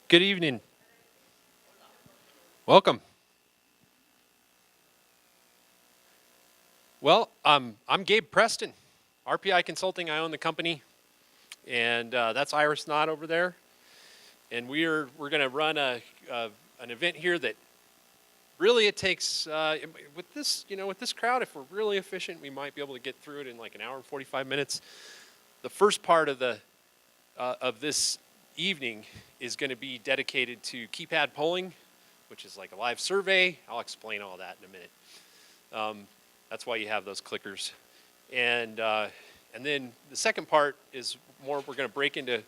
Good evening. Welcome. Well, I'm Gabe Preston, RPI Consulting. I own the company, and that's Iris Knott over there. And we're going to run an event here that really it takes with this crowd. If we're really efficient, we might be able to get through it in like an hour and 45 minutes. The first part of this evening is going to be dedicated to keypad polling, which is like a live survey. I'll explain all that in a minute. That's why you have those clickers. And then the second part is more, we're going to break into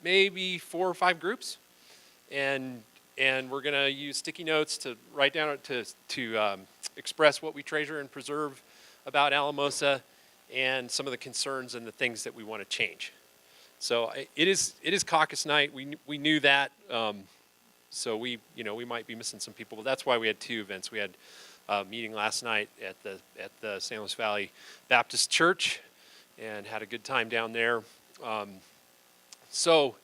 maybe 4 or 5 groups. And we're going to use sticky notes to write down, to express what we treasure and preserve about Alamosa and some of the concerns and the things that we want to change. So it is caucus night. We knew that. So we might be missing some people, but that's why we had 2 events. We had a meeting last night at the San Luis Valley Baptist Church and had a good time down there. So,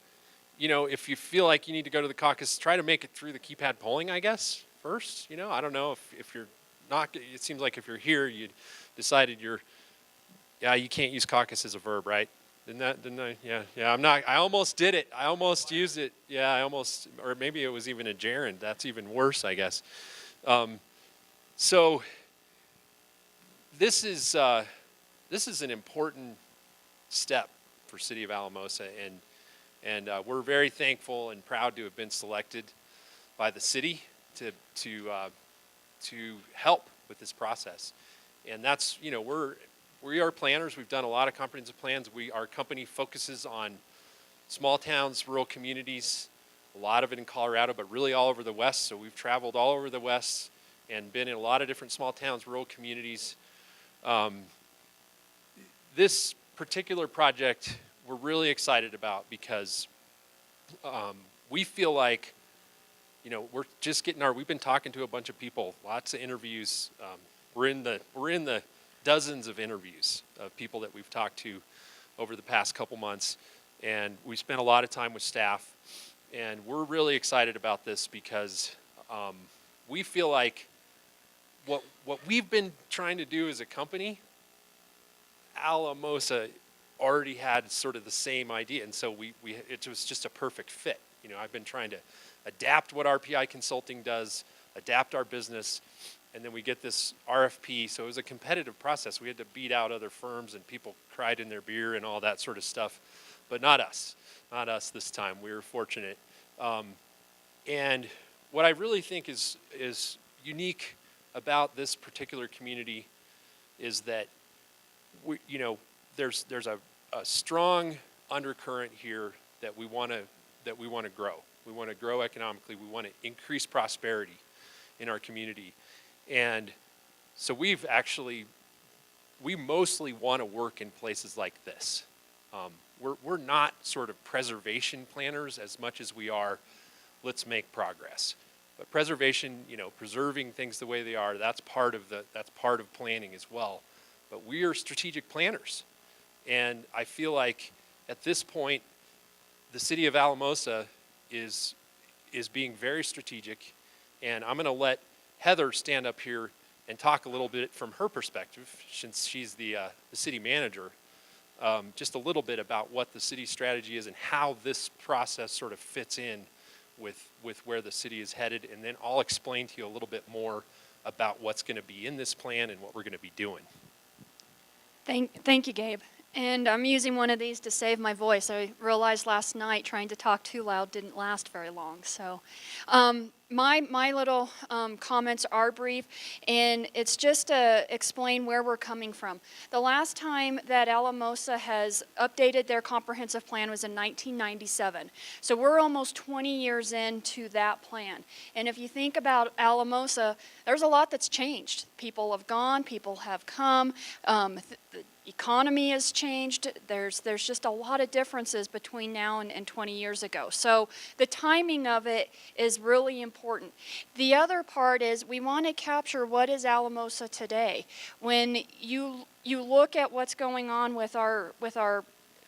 if you feel like you need to go to the caucus, try to make it through the keypad polling, I guess, first. I don't know if you're not, it seems like if you're here, you decided you can't use caucus as a verb, right? Didn't I? Yeah, I'm not, I almost did it. I almost used it. Yeah, or maybe it was even a gerund. That's even worse, I guess. So this is an important step for City of Alamosa, and we're very thankful and proud to have been selected by the city to help with this process. And that's, we are planners. We've done a lot of comprehensive plans. Our company focuses on small towns, rural communities, a lot of it in Colorado, but really all over the West. So we've traveled all over the West and been in a lot of different small towns, rural communities. This particular project we're really excited about because we feel like, we're just we've been talking to a bunch of people, lots of interviews. We're in the dozens of interviews of people that we've talked to over the past couple months, and we spent a lot of time with staff, and we're really excited about this because we feel like what we've been trying to do as a company, Alamosa already had sort of the same idea, and so it was just a perfect fit. I've been trying to adapt what RPI Consulting does, adapt our business, and then we get this RFP. So it was a competitive process. We had to beat out other firms, and people cried in their beer and all that sort of stuff, but not us this time. We were fortunate, and what I really think is unique about this particular community is that there's a strong undercurrent here that we want to grow. We want to grow economically. We want to increase prosperity in our community, and so we mostly want to work in places like this. We're not sort of preservation planners as much as we are, let's make progress. But preservation, preserving things the way they are, that's part of planning as well. But we are strategic planners. And I feel like at this point, the city of Alamosa is being very strategic. And I'm going to let Heather stand up here and talk a little bit from her perspective, since she's the city manager, just a little bit about what the city strategy is and how this process sort of fits in with where the city is headed, and then I'll explain to you a little bit more about what's going to be in this plan and what we're going to be doing. Thank you, Gabe. And I'm using one of these to save my voice. I realized last night trying to talk too loud didn't last very long. So my little comments are brief, and it's just to explain where we're coming from. The last time that Alamosa has updated their comprehensive plan was in 1997. So we're almost 20 years into that plan. And if you think about Alamosa, there's a lot that's changed. People have gone, people have come. The economy has changed. There's just a lot of differences between now and 20 years ago. So the timing of it is really important. The other part is we want to capture what is Alamosa today. When you look at what's going on with our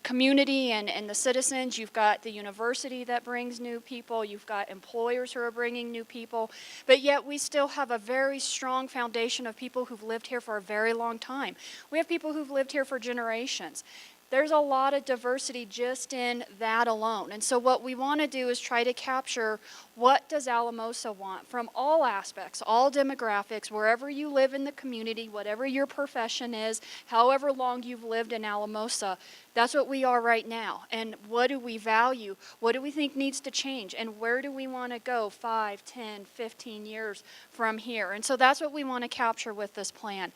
community and the citizens. You've got the university that brings new people. You've got employers who are bringing new people. But yet we still have a very strong foundation of people who've lived here for a very long time. We have people who've lived here for generations. There's a lot of diversity just in that alone. And so what we want to do is try to capture what does Alamosa want from all aspects, all demographics, wherever you live in the community, whatever your profession is, however long you've lived in Alamosa. That's what we are right now. And what do we value? What do we think needs to change? And where do we want to go 5, 10, 15 years from here? And so that's what we want to capture with this plan.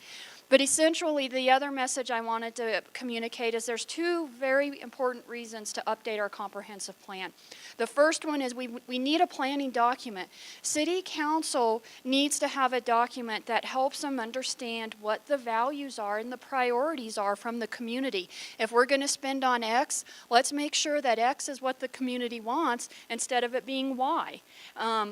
But essentially, the other message I wanted to communicate is there's two very important reasons to update our comprehensive plan. The first one is we need a planning document. City Council needs to have a document that helps them understand what the values are and the priorities are from the community. If we're going to spend on X, let's make sure that X is what the community wants instead of it being Y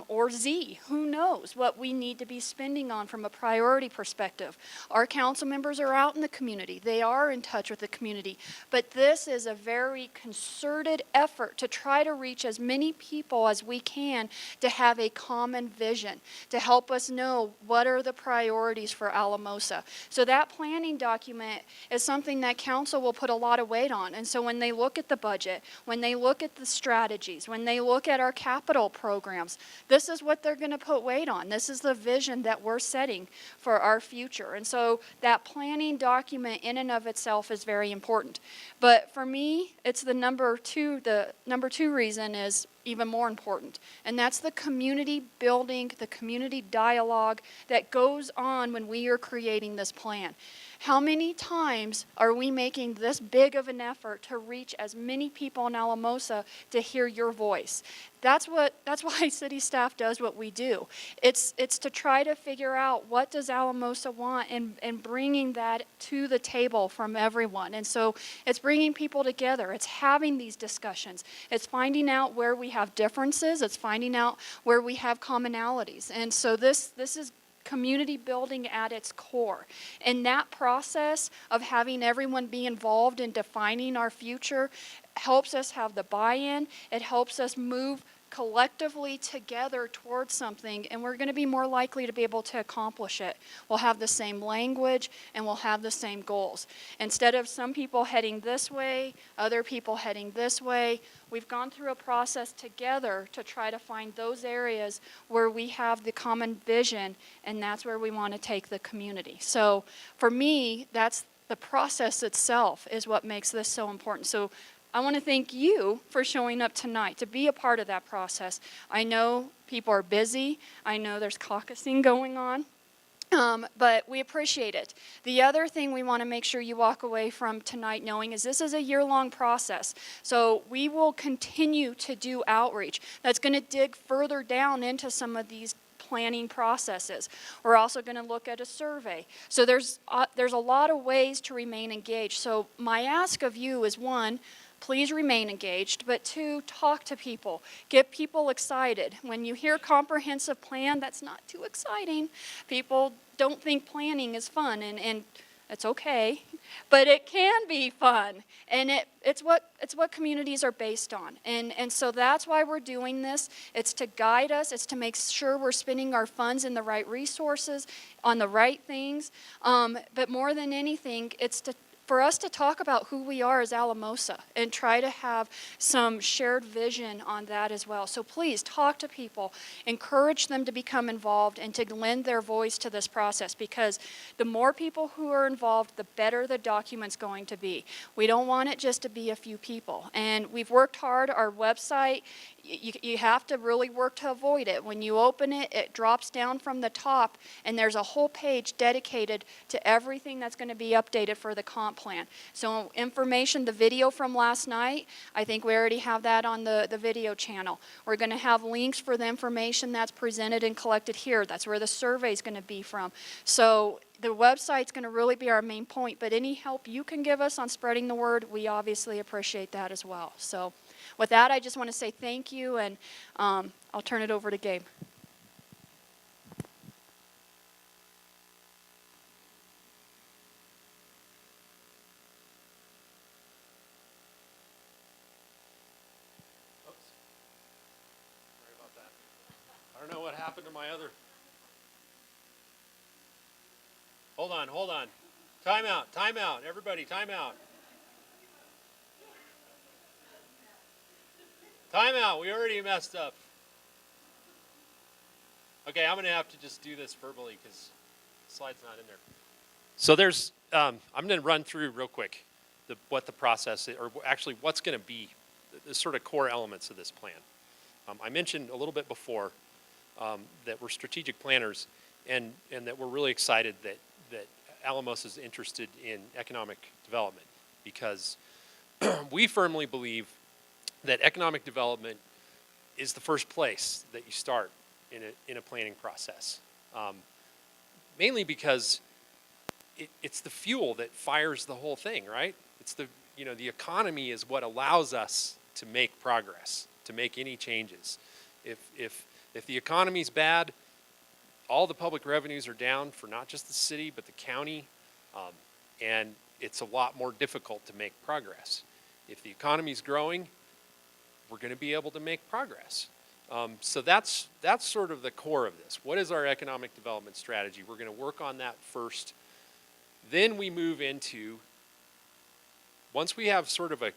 or Z. Who knows what we need to be spending on from a priority perspective. Our council members are out in the community. They are in touch with the community. But this is a very concerted effort to try to reach as many people as we can to have a common vision, to help us know what are the priorities for Alamosa. So that planning document is something that council will put a lot of weight on. And so when they look at the budget, when they look at the strategies, when they look at our capital programs, this is what they're going to put weight on. This is the vision that we're setting for our future. And so that planning document in and of itself is very important. But for me, it's the number two reason is even more important. And that's the community building, the community dialogue that goes on when we are creating this plan. How many times are we making this big of an effort to reach as many people in Alamosa to hear your voice? That's why city staff does what we do. It's to try to figure out what does Alamosa want and bringing that to the table from everyone. And so it's bringing people together. It's having these discussions. It's finding out where we have differences. It's finding out where we have commonalities. And so this is community building at its core. And that process of having everyone be involved in defining our future helps us have the buy-in. It helps us move collectively together towards something, and we're going to be more likely to be able to accomplish it. We'll have the same language, and we'll have the same goals. Instead of some people heading this way, other people heading this way, we've gone through a process together to try to find those areas where we have the common vision, and that's where we want to take the community. So for me, that's the process itself is what makes this so important. So I want to thank you for showing up tonight to be a part of that process. I know people are busy. I know there's caucusing going on. But we appreciate it. The other thing we want to make sure you walk away from tonight knowing is this is a year-long process. So we will continue to do outreach. That's going to dig further down into some of these planning processes. We're also going to look at a survey. So there's a lot of ways to remain engaged. So my ask of you is one, please remain engaged, but two, talk to people. Get people excited. When you hear comprehensive plan, that's not too exciting. People don't think planning is fun, and it's okay, but it can be fun. And it's what communities are based on. And so that's why we're doing this. It's to guide us. It's to make sure we're spending our funds in the right resources, on the right things. But more than anything, it's for us to talk about who we are as Alamosa and try to have some shared vision on that as well. So please talk to people, encourage them to become involved and to lend their voice to this process, because the more people who are involved, the better the document's going to be. We don't want it just to be a few people. And we've worked hard. Our website, you have to really work to avoid it. When you open it, it drops down from the top, and there's a whole page dedicated to everything that's going to be updated for the comp plan. So information, the video from last night, I think we already have that on the video channel. We're going to have links for the information that's presented and collected here. That's where the survey is going to be from. So the website's going to really be our main point, but any help you can give us on spreading the word, we obviously appreciate that as well. So with that, I just want to say thank you, and I'll turn it over to Gabe. don't know what happened to my other. Hold on, hold on. Time out, everybody, time out. Time out, we already messed up. Okay, I'm gonna have to just do this verbally because the slide's not in there. So there's, I'm gonna run through real quick what the process is, or actually what's gonna be the sort of core elements of this plan. I mentioned a little bit before that we're strategic planners and that we're really excited that Alamosa is interested in economic development because we firmly believe that economic development is the first place that you start in a planning process. Mainly because it's the fuel that fires the whole thing, right? It's the economy is what allows us to make progress, to make any changes. If the economy's bad, all the public revenues are down for not just the city but the county, and it's a lot more difficult to make progress. If the economy's growing, we're going to be able to make progress. So that's sort of the core of this. What is our economic development strategy? We're going to work on that first. Then we move into, once we have sort of a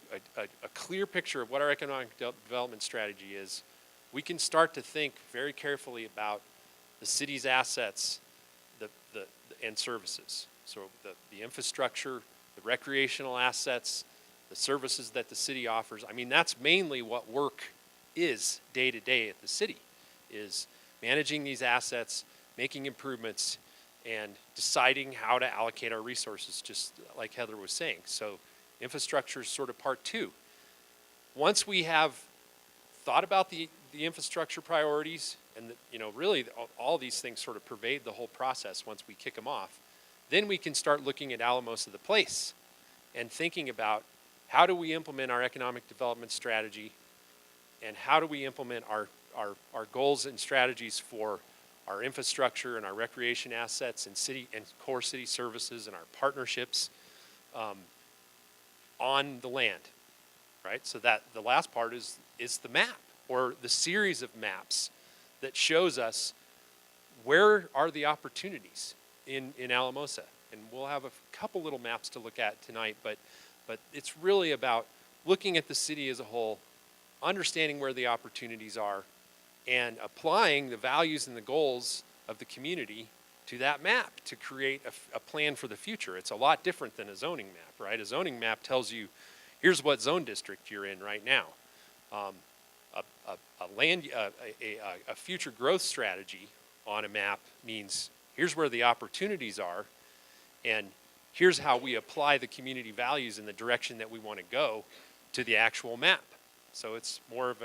clear picture of what our economic development strategy is, we can start to think very carefully about the city's assets and services. So the infrastructure, the recreational assets, the services that the city offers. I mean, that's mainly what work is day to day at the city, is managing these assets, making improvements, and deciding how to allocate our resources, just like Heather was saying. So infrastructure is sort of part two. Once we have thought about the infrastructure priorities, and really all these things sort of pervade the whole process once we kick them off, then we can start looking at Alamosa the place and thinking about how do we implement our economic development strategy, and how do we implement our goals and strategies for our infrastructure and our recreation assets and city and core city services and our partnerships on the land, right? So that the last part is the map, or the series of maps that shows us where are the opportunities in Alamosa. And we'll have a couple little maps to look at tonight, but it's really about looking at the city as a whole, understanding where the opportunities are, and applying the values and the goals of the community to that map to create a plan for the future. It's a lot different than a zoning map, right? A zoning map tells you, here's what zone district you're in right now. A future growth strategy on a map means here's where the opportunities are, and here's how we apply the community values in the direction that we want to go to the actual map. So it's more of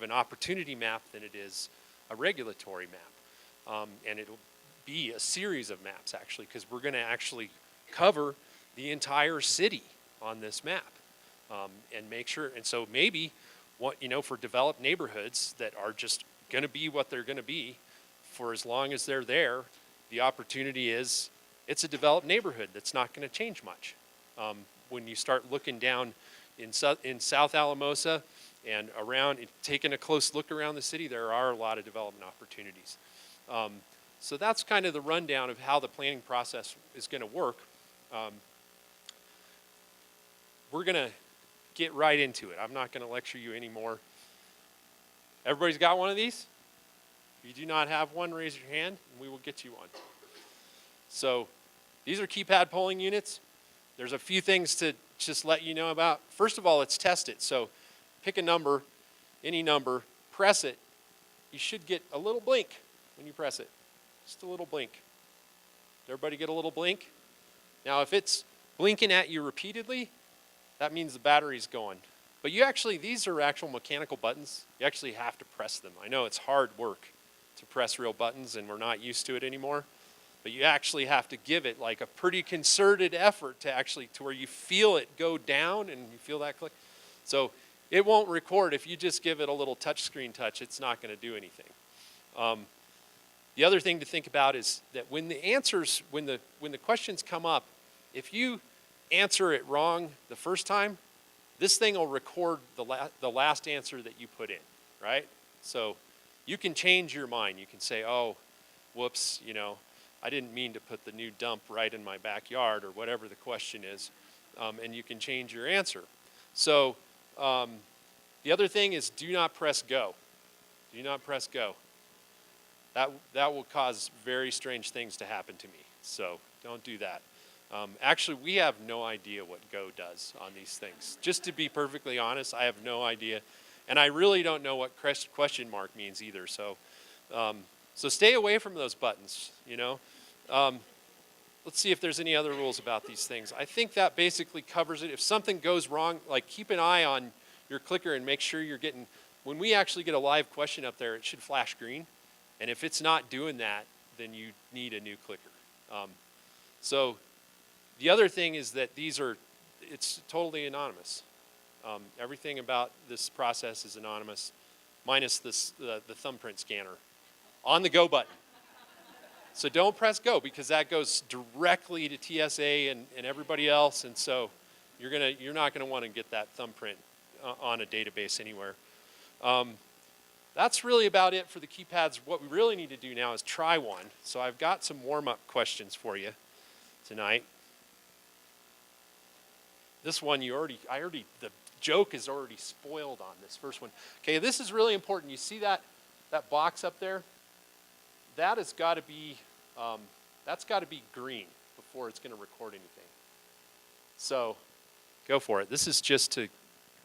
an opportunity map than it is a regulatory map, and it'll be a series of maps actually, because we're going to actually cover the entire city on this map, and make sure. And so maybe for developed neighborhoods that are just going to be what they're going to be for as long as they're there, the opportunity is it's a developed neighborhood that's not going to change much. When you start looking down in South Alamosa and around, taking a close look around the city, there are a lot of development opportunities. So that's kind of the rundown of how the planning process is going to work. We're going to get right into it. I'm not going to lecture you anymore. Everybody's got one of these? If you do not have one, raise your hand and we will get you one. So these are keypad polling units. There's a few things to just let you know about. First of all, let's test it. So pick a number, any number, press it. You should get a little blink when you press it. Just a little blink. Did everybody get a little blink? Now if it's blinking at you repeatedly, that means the battery's going. But these are actual mechanical buttons. You actually have to press them. I know it's hard work to press real buttons and we're not used to it anymore. But you actually have to give it like a pretty concerted effort to where you feel it go down and you feel that click. So it won't record if you just give it a little touch screen touch. It's not going to do anything. The other thing to think about is that when the questions come up, if you answer it wrong the first time, this thing will record the last answer that you put in, right? So You can change your mind. You can say, oh, whoops, I didn't mean to put the new dump right in my backyard, or whatever the question is, and you can change your answer. So the other thing is, do not press go. Do not press go. That will cause very strange things to happen to me. So don't do that. Actually, we have no idea what go does on these things. Just to be perfectly honest, I have no idea. And I really don't know what question mark means either. So so stay away from those buttons, Let's see if there's any other rules about these things. I think that basically covers it. If something goes wrong, like, keep an eye on your clicker and make sure you're getting, when we actually get a live question up there, it should flash green. And if it's not doing that, then you need a new clicker. So the other thing is that it's totally anonymous. Everything about this process is anonymous, minus the thumbprint scanner on the go button. So don't press go, because that goes directly to TSA and everybody else, and so you're not gonna want to get that thumbprint on a database anywhere. That's really about it for the keypads. What we really need to do now is try one. So I've got some warm-up questions for you tonight. This one the joke is already spoiled on this first one. Okay, this is really important. You see that box up there? That has got to be, that's got to be green before it's going to record anything. So go for it. This is just to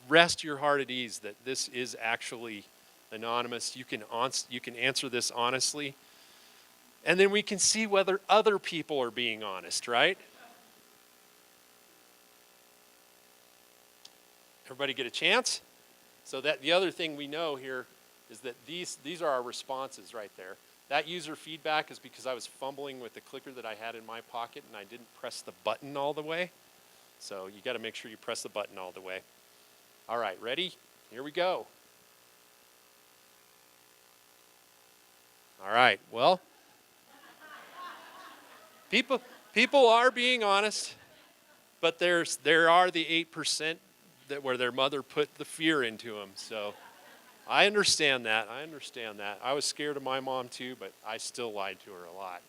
rest your heart at ease that this is actually anonymous. You can answer this honestly, and then we can see whether other people are being honest, right? Everybody get a chance? So that the other thing we know here is that these are our responses right there. That user feedback is because I was fumbling with the clicker that I had in my pocket and I didn't press the button all the way. So you got to make sure you press the button all the way. All right, ready? Here we go. All right, well, people are being honest, but there are the 8% where their mother put the fear into them. So I understand that. I was scared of my mom too, but I still lied to her a lot.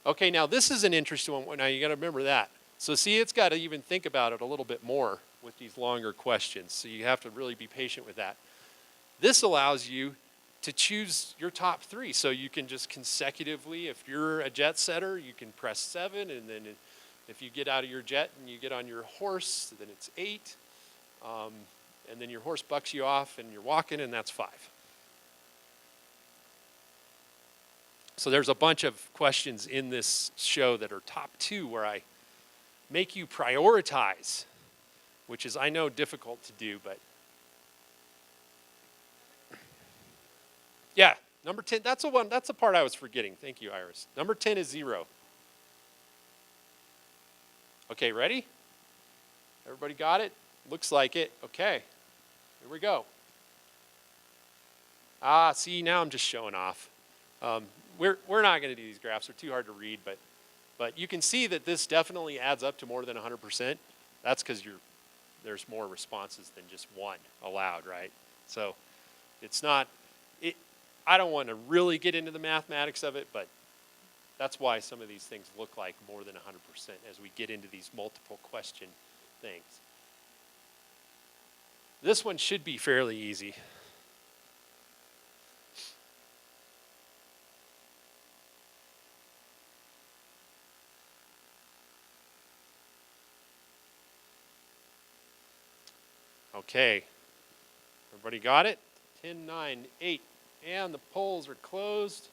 Okay, now this is an interesting one. Now you got to remember that. So see, it's got to even think about it a little bit more with these longer questions. So you have to really be patient with that. This allows you to choose your top 3. So you can just consecutively, if you're a jet setter, you can press 7, and then if you get out of your jet and you get on your horse, then it's 8. And then your horse bucks you off and you're walking, and that's 5. So there's a bunch of questions in this show that are top 2 where I make you prioritize, which is, I know, difficult to do, but yeah, number 10, that's the part I was forgetting. Thank you, Iris. Number 10 is 0. Okay, ready? Everybody got it? Looks like it. Okay, here we go. See, now I'm just showing off. We're not going to do these graphs. They're too hard to read, but you can see that this definitely adds up to more than 100%. That's because there's more responses than just one allowed, right? So it's not, I don't want to really get into the mathematics of it, but that's why some of these things look like more than 100% as we get into these multiple question things. This one should be fairly easy. Okay, everybody got it? 10, 9, 8, and the polls are closed.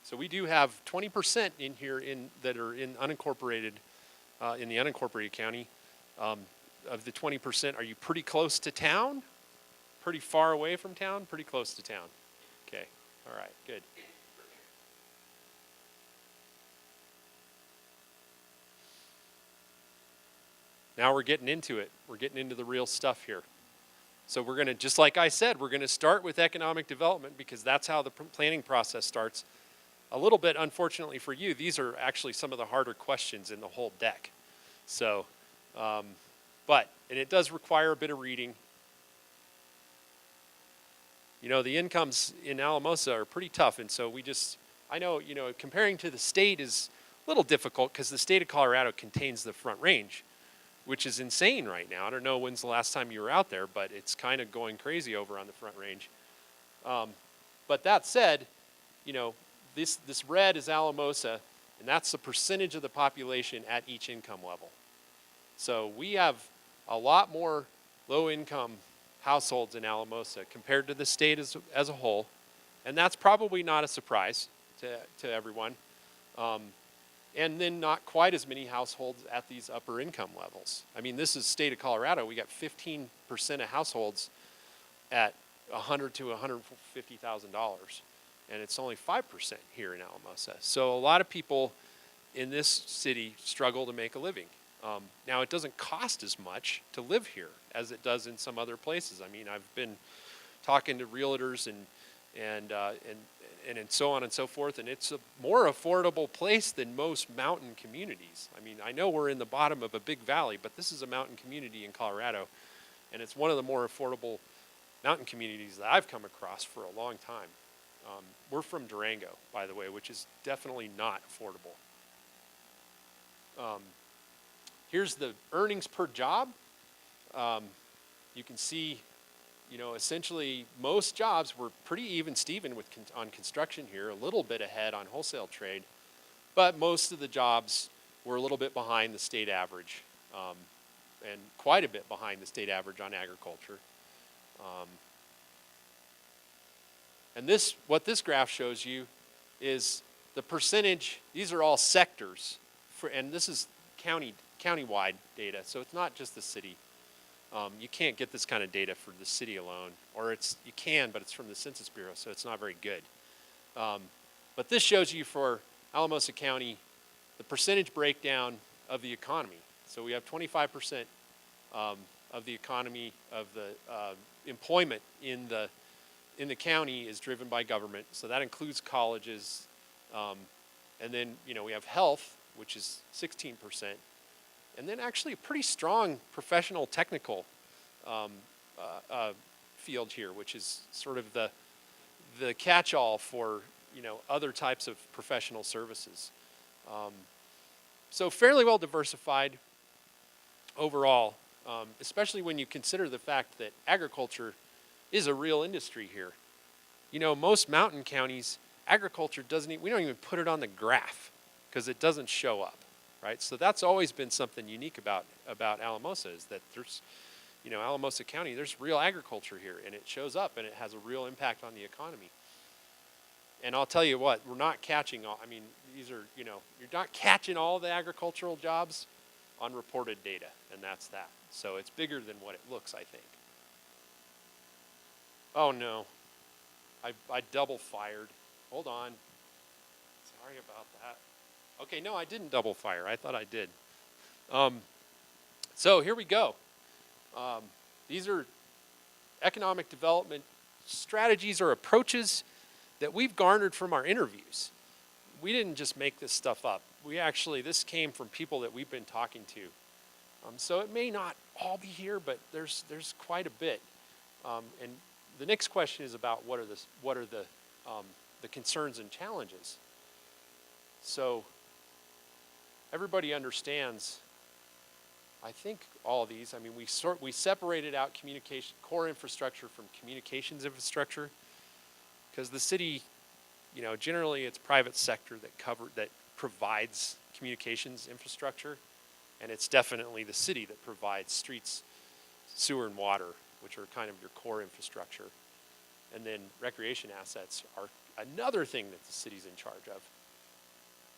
So we do have 20% in here that are in unincorporated, in the unincorporated county. Of the 20%, are you pretty close to town? Pretty far away from town? Pretty close to town. Okay, all right, good. Now we're getting into it. We're getting into the real stuff here. So we're going to, just like I said, we're going to start with economic development because that's how the planning process starts. A little bit, unfortunately for you, these are actually some of the harder questions in the whole deck. So, but and it does require a bit of reading. The incomes in Alamosa are pretty tough, and so I know, comparing to the state is a little difficult because the state of Colorado contains the Front Range, which is insane right now. I don't know when's the last time you were out there, but it's kind of going crazy over on the Front Range. But that said, this red is Alamosa, and that's the percentage of the population at each income level. So we have a lot more low-income households in Alamosa compared to the state as a whole, and that's probably not a surprise to everyone. And then not quite as many households at these upper income levels. I mean, this is state of Colorado. We got 15% of households at $100,000 to $150,000, and it's only 5% here in Alamosa. So a lot of people in this city struggle to make a living. Now, it doesn't cost as much to live here as it does in some other places. I mean, I've been talking to realtors and so on and so forth, and it's a more affordable place than most mountain communities. I mean, I know we're in the bottom of a big valley, but this is a mountain community in Colorado, and it's one of the more affordable mountain communities that I've come across for a long time. We're from Durango, by the way, which is definitely not affordable. Here's the earnings per job. You can see, essentially most jobs were pretty even Steven on construction here, a little bit ahead on wholesale trade, but most of the jobs were a little bit behind the state average, and quite a bit behind the state average on agriculture. And what this graph shows you is the percentage. These are all sectors, and this is countywide data, so it's not just the city. You can't get this kind of data for the city alone, or you can, but it's from the Census Bureau, so it's not very good. But this shows you for Alamosa County the percentage breakdown of the economy. So we have 25% of the economy of the employment in the county is driven by government, so that includes colleges, and then we have health, which is 16%. And then actually a pretty strong professional technical field here, which is sort of the catch-all for other types of professional services. So fairly well diversified overall, especially when you consider the fact that agriculture is a real industry here. Most mountain counties, agriculture we don't even put it on the graph because it doesn't show up. Right, so that's always been something unique about Alamosa, is that there's, Alamosa County, there's real agriculture here, and it shows up, and it has a real impact on the economy. And I'll tell you what, we're not catching all. I mean, these are, you're not catching all the agricultural jobs on reported data, and that's that. So it's bigger than what it looks, I think. Oh no, I double fired. Hold on. Sorry about that. Okay, no, I didn't double fire. I thought I did. So here we go. These are economic development strategies or approaches that we've garnered from our interviews. We didn't just make this stuff up. This came from people that we've been talking to. So it may not all be here, but there's quite a bit. And the next question is about what are the concerns and challenges. So everybody understands, I think, all of these. I mean, we separated out core infrastructure from communications infrastructure, because the city, generally it's private sector that provides communications infrastructure, and it's definitely the city that provides streets, sewer, and water, which are kind of your core infrastructure. And then recreation assets are another thing that the city's in charge of.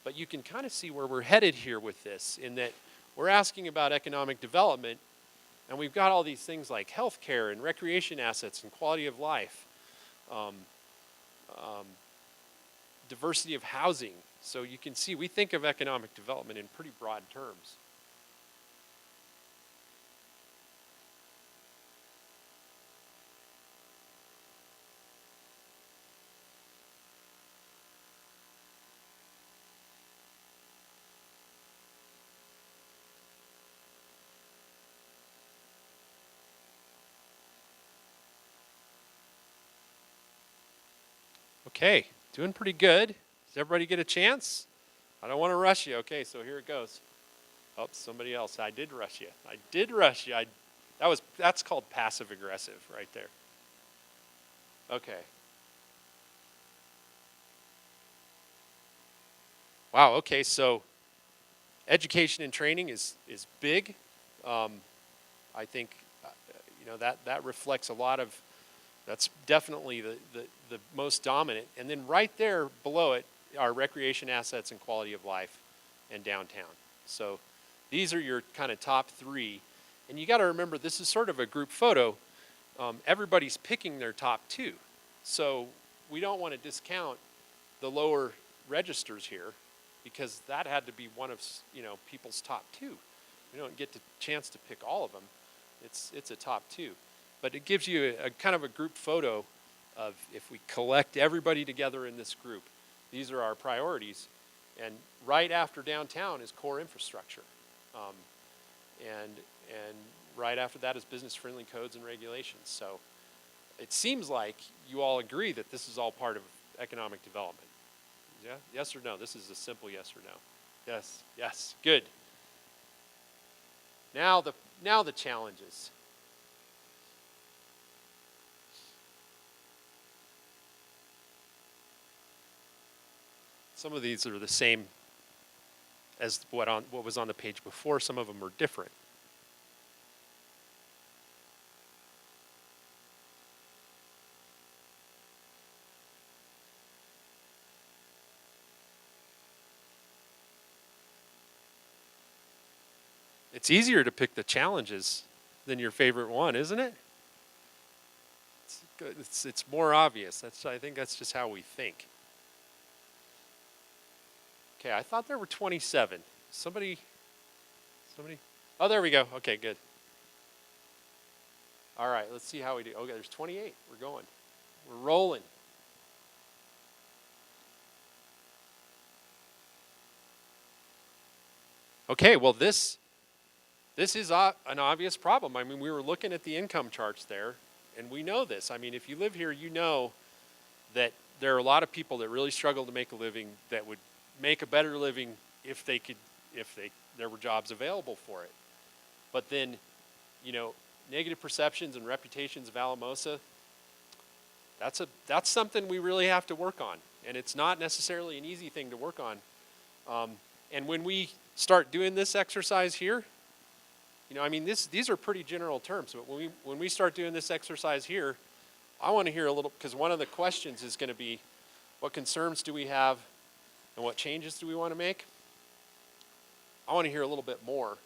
But you can kind of see where we're headed here with this, in that we're asking about economic development, and we've got all these things like healthcare and recreation assets and quality of life, diversity of housing. So you can see we think of economic development in pretty broad terms. Okay, doing pretty good. Does everybody get a chance? I don't want to rush you. Okay, so here it goes. Oh, somebody else. I did rush you. I did rush you. That's called passive aggressive right there. Okay. Wow, okay, so education and training is big. Um, I think that reflects a lot of, that's definitely the most dominant. And then right there below it are recreation assets and quality of life and downtown. So these are your kind of top three. And you got to remember, this is sort of a group photo. Everybody's picking their top two. So we don't want to discount the lower registers here, because that had to be one of people's top two. We don't get the chance to pick all of them. It's a top two. But it gives you a kind of a group photo of, if we collect everybody together in this group, these are our priorities. And right after downtown is core infrastructure. And right after that is business-friendly codes and regulations. So it seems like you all agree that this is all part of economic development. Yeah? Yes or no? This is a simple yes or no. Yes. Yes. Good. Now the challenges. Some of these are the same as what was on the page before. Some of them are different. It's easier to pick the challenges than your favorite one, isn't it? It's good. It's more obvious. I think that's just how we think. Okay, I thought there were 27. Somebody. Oh, there we go. Okay, good. All right, let's see how we do. Okay, there's 28. We're going. We're rolling. Okay, well this is an obvious problem. I mean, we were looking at the income charts there, and we know this. I mean, if you live here, you know that there are a lot of people that really struggle to make a living, that would make a better living if there were jobs available for it. But then, negative perceptions and reputations of Alamosa, that's something we really have to work on, and it's not necessarily an easy thing to work on. And when we start doing this exercise here, these are pretty general terms. But when we start doing this exercise here, I want to hear a little, because one of the questions is going to be, what concerns do we have, and what changes do we want to make? I want to hear a little bit more,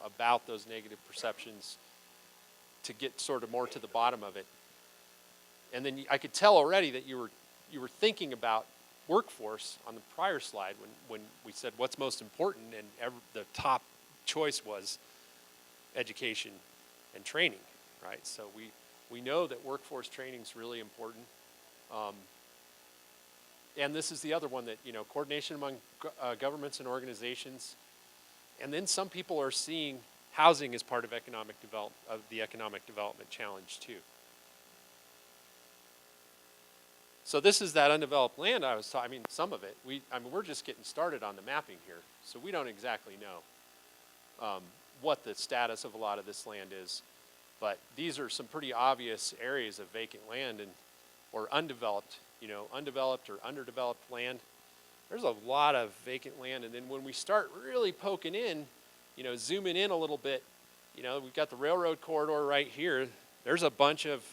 about those negative perceptions, to get sort of more to the bottom of it. And then I could tell already that you were thinking about workforce on the prior slide when we said what's most important, and the top choice was education and training, right? So we know that workforce training is really important. And this is the other one that, coordination among governments and organizations. And then some people are seeing housing as part of the economic development challenge too. So this is that undeveloped land I was talking. Some of it. We're just getting started on the mapping here, so we don't exactly know what the status of a lot of this land is. But these are some pretty obvious areas of vacant land or undeveloped, undeveloped or underdeveloped land. There's a lot of vacant land, and then when we start really poking in, zooming in a little bit, we've got the railroad corridor right here. There's a bunch of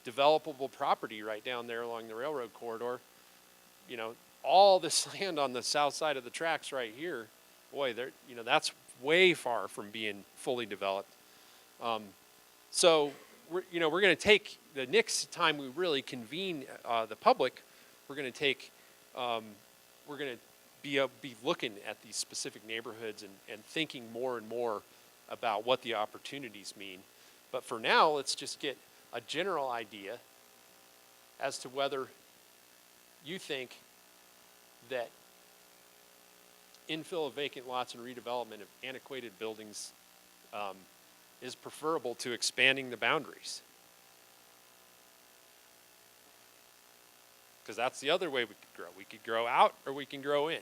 developable property right down there along the railroad corridor. All this land on the south side of the tracks right here, boy, that's way far from being fully developed. So we're going to take the next time we really convene the public. We're going to take we're going to be looking at these specific neighborhoods and thinking more and more about what the opportunities mean. But for now, let's just get a general idea as to whether you think that infill of vacant lots and redevelopment of antiquated buildings is preferable to expanding the boundaries. because that's the other way we could grow. We could grow out or we can grow in.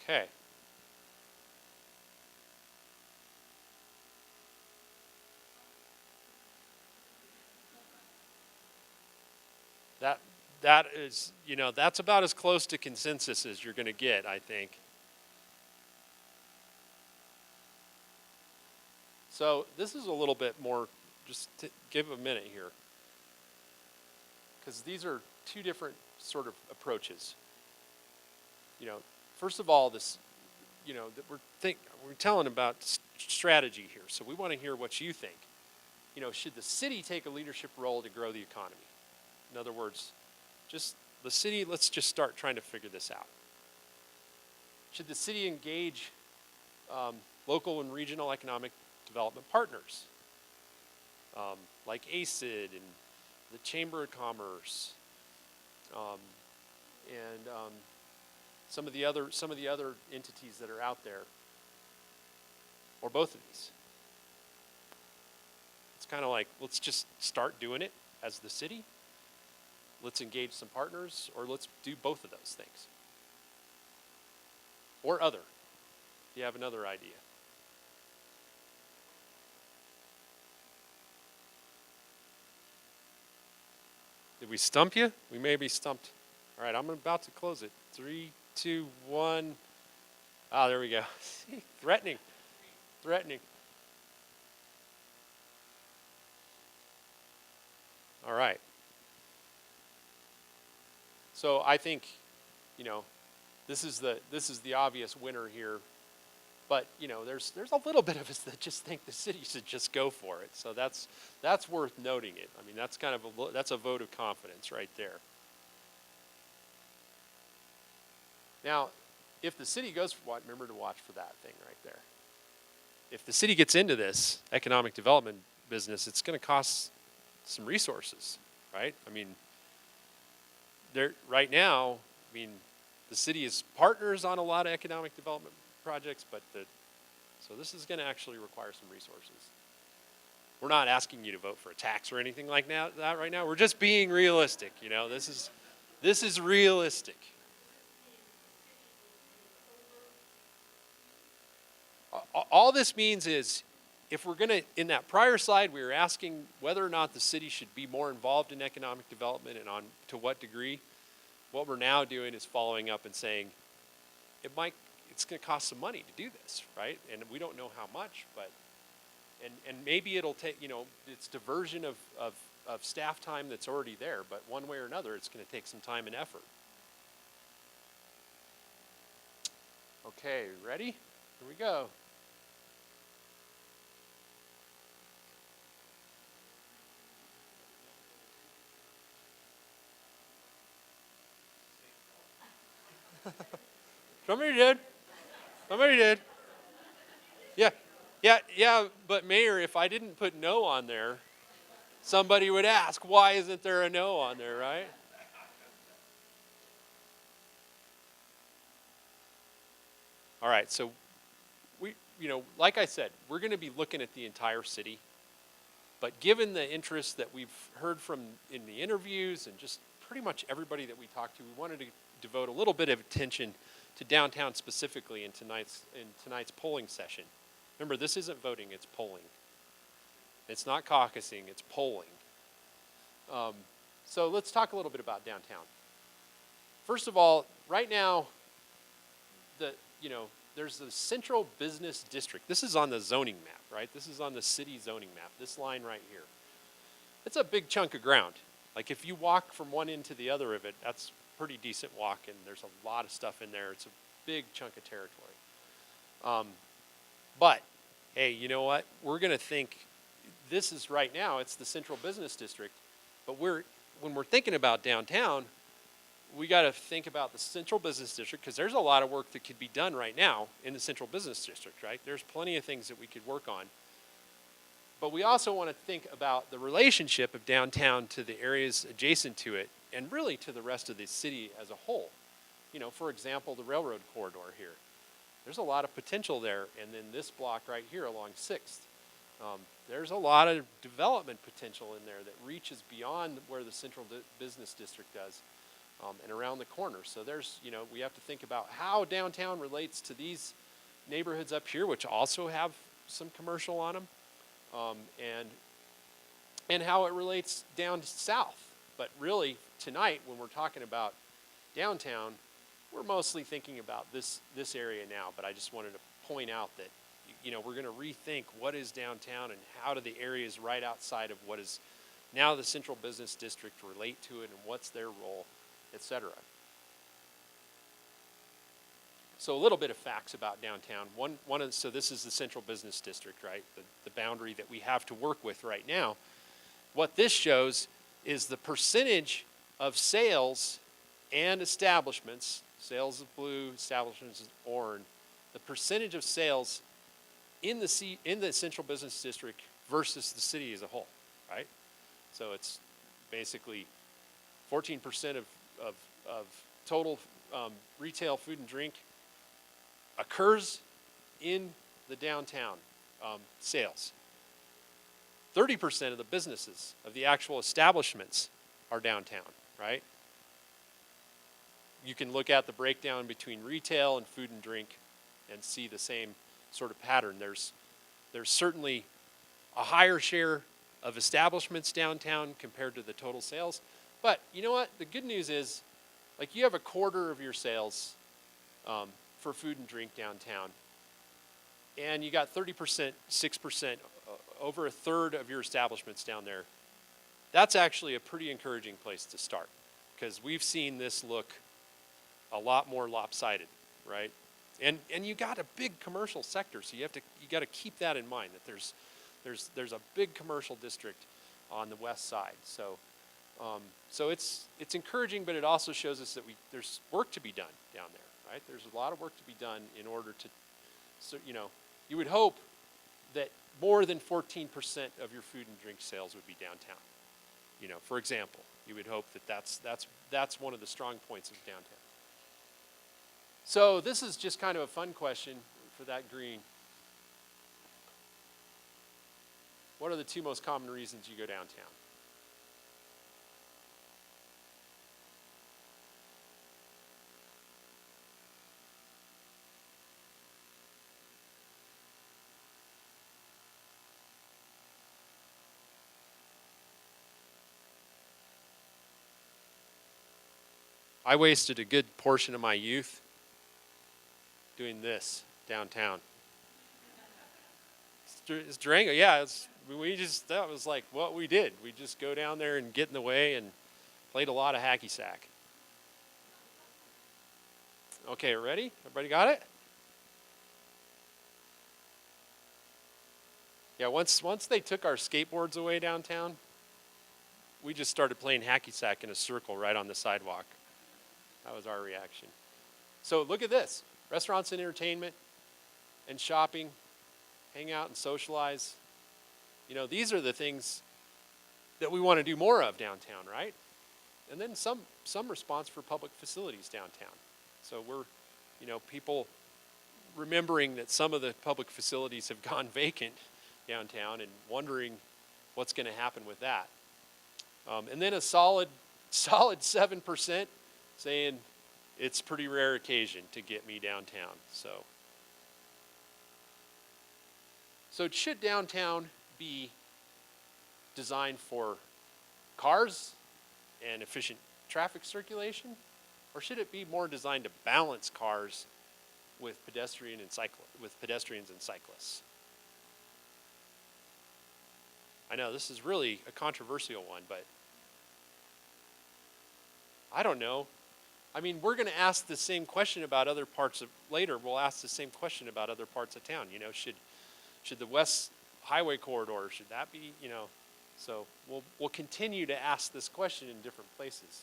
Okay. That is, that's about as close to consensus as you're going to get, I think. So this is a little bit more, just to give a minute here, because these are two different sort of approaches. First of all, this, that we're telling about strategy here, so we want to hear what you think. Should the city take a leadership role to grow the economy? In other words, just the city, let's just start trying to figure this out. Should the city engage local and regional economic development partners like ACID and the Chamber of Commerce and some of the other entities that are out there, or both of these? It's kind of like, let's just start doing it as the city. Let's engage some partners, or let's do both of those things. Or other. Do you have another idea? Did we stump you? We may be stumped. All right, I'm about to close it. 3, 2, 1. Ah, there we go. Threatening. All right. So I think, this is the obvious winner here, but there's a little bit of us that just think the city should just go for it. So that's worth noting it. I mean, that's kind of that's a vote of confidence right there. Now, if the city goes for what, remember to watch for that thing right there. If the city gets into this economic development business, it's going to cost some resources, right? I mean, right now, the city is partners on a lot of economic development projects, so this is going to actually require some resources. We're not asking you to vote for a tax or anything like that right now. We're just being realistic. This is realistic. All this means is, if we're going to, in that prior slide, we were asking whether or not the city should be more involved in economic development and to what degree. What we're now doing is following up and saying, it's going to cost some money to do this, right? And we don't know how much, but, and maybe it'll take, it's diversion of staff time that's already there, but one way or another, it's going to take some time and effort. Okay, ready? Here we go. Somebody did. Yeah, but Mayor, if I didn't put no on there, somebody would ask, why isn't there a no on there, right? All right, so we, like I said, we're going to be looking at the entire city, but given the interest that we've heard from in the interviews and just pretty much everybody that we talked to, we wanted to devote a little bit of attention to downtown specifically in tonight's polling session. Remember, this isn't voting, it's polling. It's not caucusing, it's polling. So let's talk a little bit about downtown. First of all, right now, there's the central business district. This is on the zoning map, right? This is on the city zoning map, this line right here. It's a big chunk of ground. Like, if you walk from one end to the other of it, that's a pretty decent walk, and there's a lot of stuff in there. It's a big chunk of territory. But, hey, you know what? We're going to think, this is right now, it's the central business district, but when we're thinking about downtown, we got to think about the central business district, because there's a lot of work that could be done right now in the central business district, right? There's plenty of things that we could work on. But we also want to think about the relationship of downtown to the areas adjacent to it and really to the rest of the city as a whole. For example, the railroad corridor here. There's a lot of potential there, and then this block right here along 6th. There's a lot of development potential in there that reaches beyond where the central business district does, and around the corner. So we have to think about how downtown relates to these neighborhoods up here, which also have some commercial on them, and how it relates down south. But really, tonight, when we're talking about downtown, we're mostly thinking about this area now. But I just wanted to point out that we're going to rethink what is downtown and how do the areas right outside of what is now the central business district relate to it, and what's their role, etc. So a little bit of facts about downtown. So this is the central business district, right? The boundary that we have to work with right now. What this shows is the percentage of sales and establishments. Sales is blue, establishments is orange. The percentage of sales in the central business district versus the city as a whole, right? So it's basically 14% of total retail food and drink occurs in the downtown sales. 30% of the businesses, of the actual establishments, are downtown, right? You can look at the breakdown between retail and food and drink and see the same sort of pattern. There's certainly a higher share of establishments downtown compared to the total sales. But you know what? The good news is, like, you have a quarter of your sales for food and drink downtown, and you got 30%, 6%, over a third of your establishments down there. That's actually a pretty encouraging place to start, because we've seen this look a lot more lopsided, right? And you got a big commercial sector, so you got to keep that in mind, that there's a big commercial district on the west side. So it's encouraging, but it also shows us that there's work to be done down there, right? There's a lot of work to be done in order to, so you would hope that more than 14% of your food and drink sales would be downtown. For example, you would hope that that's one of the strong points of downtown. So this is just kind of a fun question for that green. What are the 2 most common reasons you go downtown? I wasted a good portion of my youth doing this downtown. It's Durango, yeah. That was like what we did. We just go down there and get in the way and played a lot of hacky sack. Okay, ready? Everybody got it? Yeah, once they took our skateboards away downtown, we just started playing hacky sack in a circle right on the sidewalk. That was our reaction. So look at this. Restaurants and entertainment and shopping, hang out and socialize. These are the things that we want to do more of downtown, right? And then some response for public facilities downtown. So we're, people remembering that some of the public facilities have gone vacant downtown and wondering what's going to happen with that. And then a solid 7% saying it's pretty rare occasion to get me downtown. So should downtown be designed for cars and efficient traffic circulation, or should it be more designed to balance cars with pedestrians and cyclists? I know this is really a controversial one, but I don't know. I mean, we're going to ask the same question about other parts of, later we'll ask the same question about other parts of town. Should the West Highway Corridor, should that be, so we'll continue to ask this question in different places.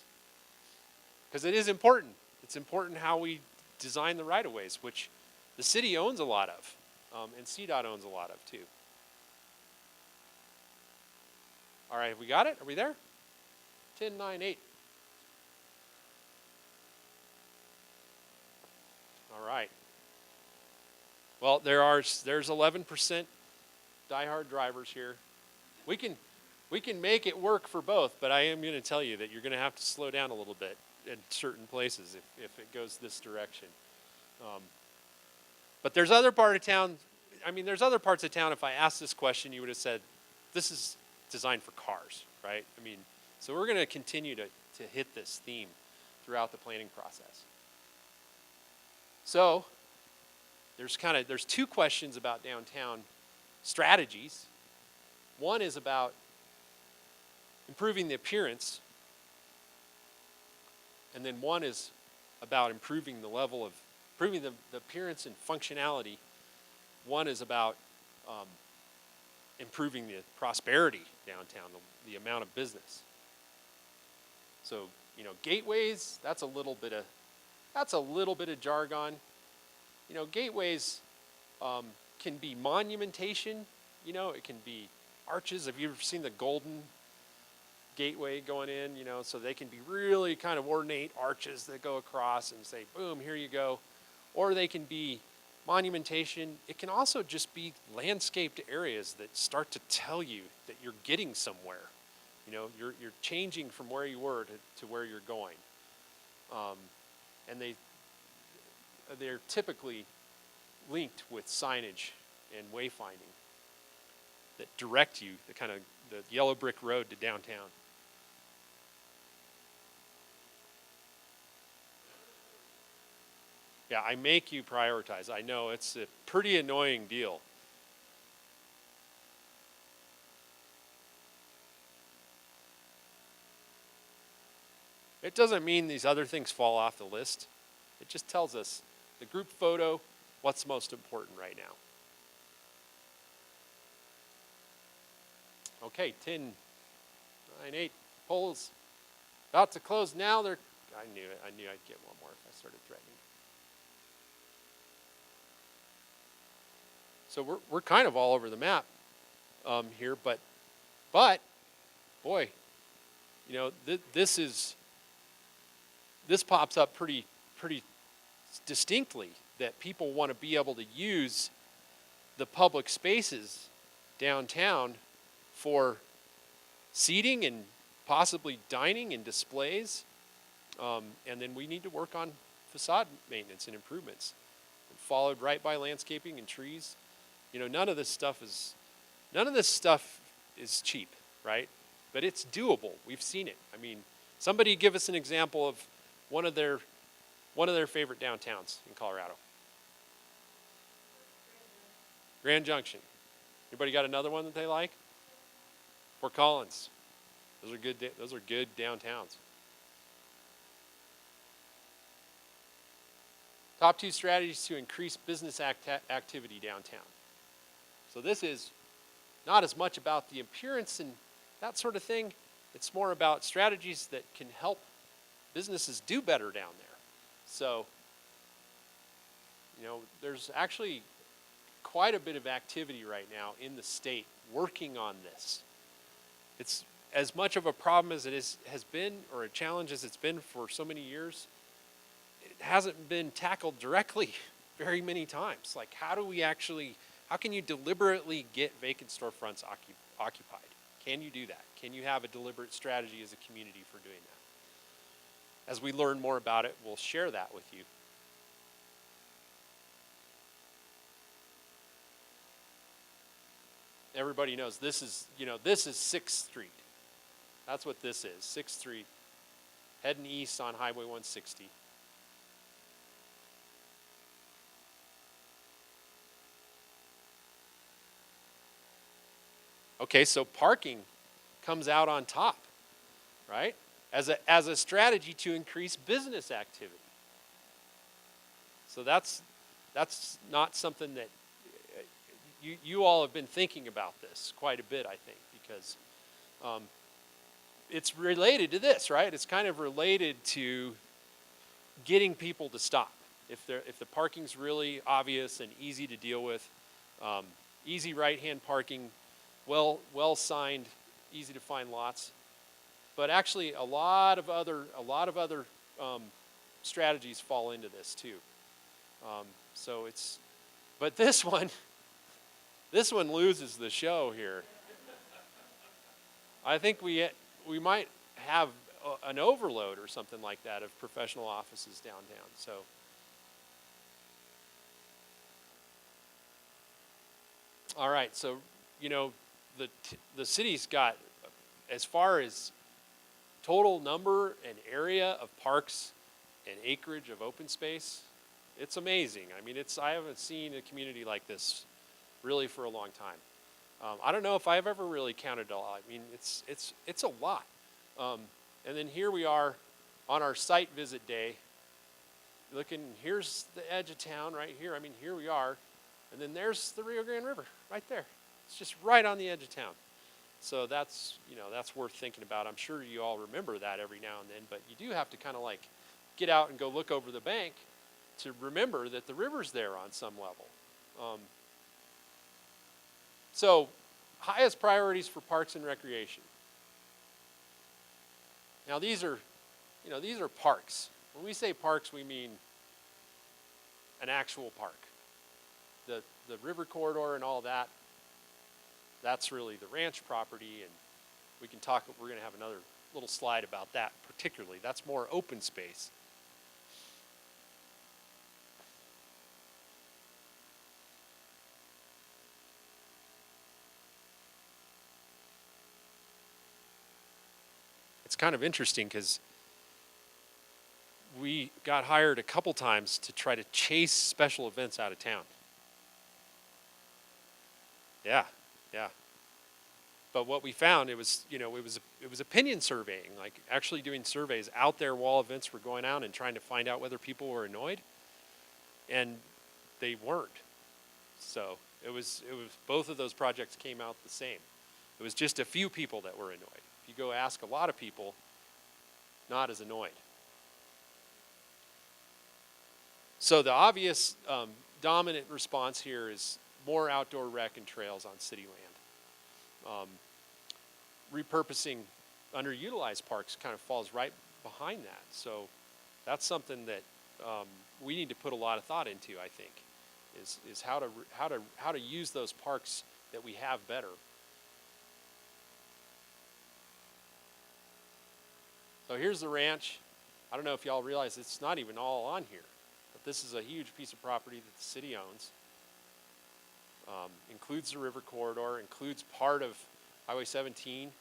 Because it is important. It's important how we design the right-of-ways, which the city owns a lot of, and CDOT owns a lot of too. All right, have we got it? Are we there? 10, 9, 8. Well, there's 11% diehard drivers here. We can make it work for both, but I am going to tell you that you're going to have to slow down a little bit in certain places if it goes this direction. But there's other part of town. I mean, there's other parts of town. If I asked this question, you would have said, "This is designed for cars," right? I mean, so we're going to continue to hit this theme throughout the planning process. So there's two questions about downtown strategies. One is about improving the appearance, and then one is about improving the appearance and functionality. One is about improving the prosperity downtown, the amount of business. So, gateways, that's a little bit of jargon. Gateways can be monumentation. It can be arches. Have you ever seen the Golden Gateway going in? So they can be really kind of ornate arches that go across and say, boom, here you go. Or they can be monumentation. It can also just be landscaped areas that start to tell you that you're getting somewhere. You're changing from where you were to where you're going. And they're typically linked with signage and wayfinding that direct you, the yellow brick road to downtown. Yeah, I make you prioritize. I know it's a pretty annoying deal. It doesn't mean these other things fall off the list. It just tells us the group photo, what's most important right now. Okay, 10, 9, 8 polls about to close now. I knew it. I knew I'd get one more if I started threatening. So we're kind of all over the map here, but boy, this pops up pretty distinctly that people want to be able to use the public spaces downtown for seating and possibly dining and displays. And then we need to work on facade maintenance and improvements, followed right by landscaping and trees. None of this stuff is cheap, right? But it's doable. We've seen it. I mean, somebody give us an example of one of their favorite downtowns in Colorado. Grand Junction. Anybody got another one that they like? Fort Collins. Those are good downtowns. Top 2 strategies to increase business activity downtown. So this is not as much about the appearance and that sort of thing. It's more about strategies that can help businesses do better down there. So, there's actually quite a bit of activity right now in the state working on this. It's as much of a problem as it has been, or a challenge as it's been for so many years. It hasn't been tackled directly very many times. Like, how can you deliberately get vacant storefronts occupied? Can you do that? Can you have a deliberate strategy as a community for doing that? As we learn more about it, we'll share that with you. Everybody knows this is 6th Street. That's what this is, 6th Street, heading east on Highway 160. Okay, so parking comes out on top, right? As a strategy to increase business activity. So that's not something that you all have been thinking about this quite a bit, I think, because it's related to this, right? It's kind of related to getting people to stop. If the parking's really obvious and easy to deal with, easy right-hand parking, well signed, easy to find lots, but actually a lot of other strategies fall into this too. So But this one loses the show here. I think we might have an overload or something like that of professional offices downtown. So all right, so the city's got, as far as total number and area of parks and acreage of open space, it's amazing. I mean, I haven't seen a community like this really for a long time. I don't know if I've ever really counted it all. I mean, it's a lot. And then here we are on our site visit day, looking. Here's the edge of town right here. I mean, here we are, and then there's the Rio Grande River right there. It's just right on the edge of town. So that's worth thinking about. I'm sure you all remember that every now and then, but you do have to kind of like get out and go look over the bank to remember that the river's there on some level. So, highest priorities for parks and recreation. Now these are parks. When we say parks, we mean an actual park. The river corridor and all that, that's really the ranch property, and we're going to have another little slide about that particularly. That's more open space. It's kind of interesting because we got hired a couple times to try to chase special events out of town. Yeah. But what we found, it was opinion surveying, like actually doing surveys out there while events were going on and trying to find out whether people were annoyed, and they weren't. So it was both of those projects came out the same. It was just a few people that were annoyed. If you go ask a lot of people, not as annoyed. So the obvious dominant response here is more outdoor rec and trails on city land. Repurposing underutilized parks kind of falls right behind that. So that's something that we need to put a lot of thought into, I think, is how to use those parks that we have better. So here's the ranch. I don't know if y'all realize it's not even all on here, but this is a huge piece of property that the city owns. Includes the river corridor, includes part of Highway 17,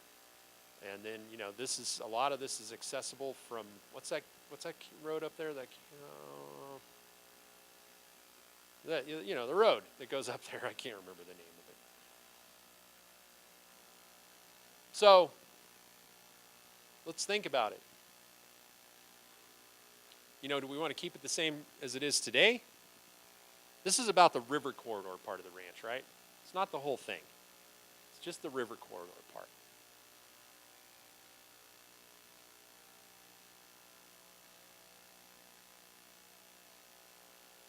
and then a lot of this is accessible from what's that road up there? The road that goes up there. I can't remember the name of it. So let's think about it. Do we want to keep it the same as it is today? This is about the river corridor part of the ranch, right? It's not the whole thing. It's just the river corridor part.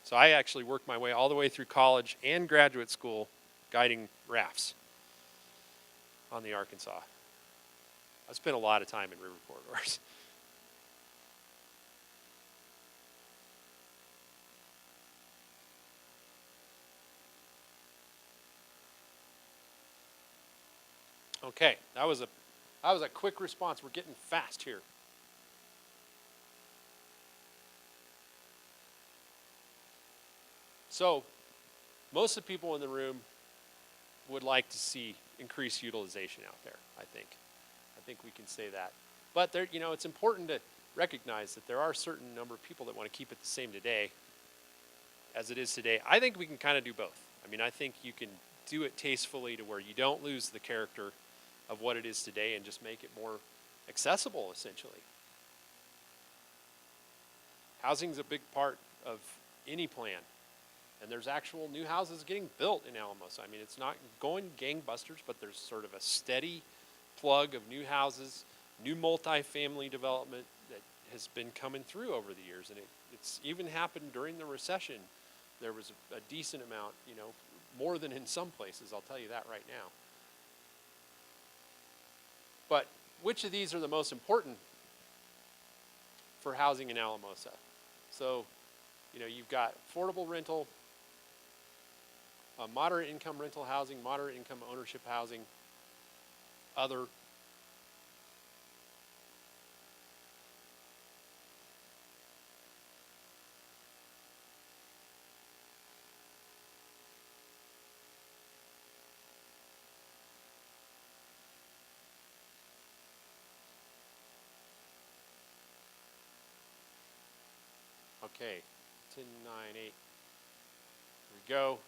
So I actually worked my way all the way through college and graduate school guiding rafts on the Arkansas. I spent a lot of time in river corridors. Okay, that was a quick response. We're getting fast here. So, most of the people in the room would like to see increased utilization out there, I think. I think we can say that. But it's important to recognize that there are a certain number of people that want to keep it the same today as it is today. I think we can kind of do both. I mean, I think you can do it tastefully to where you don't lose the character of what it is today and just make it more accessible, essentially. Housing's a big part of any plan. And there's actual new houses getting built in Alamosa. I mean, it's not going gangbusters, but there's sort of a steady plug of new houses, new multifamily development that has been coming through over the years. And it's even happened during the recession. There was a decent amount, more than in some places, I'll tell you that right now. But which of these are the most important for housing in Alamosa? So, you've got affordable rental, moderate income rental housing, moderate income ownership housing, other. Okay, 10, 9, 8. Here we go.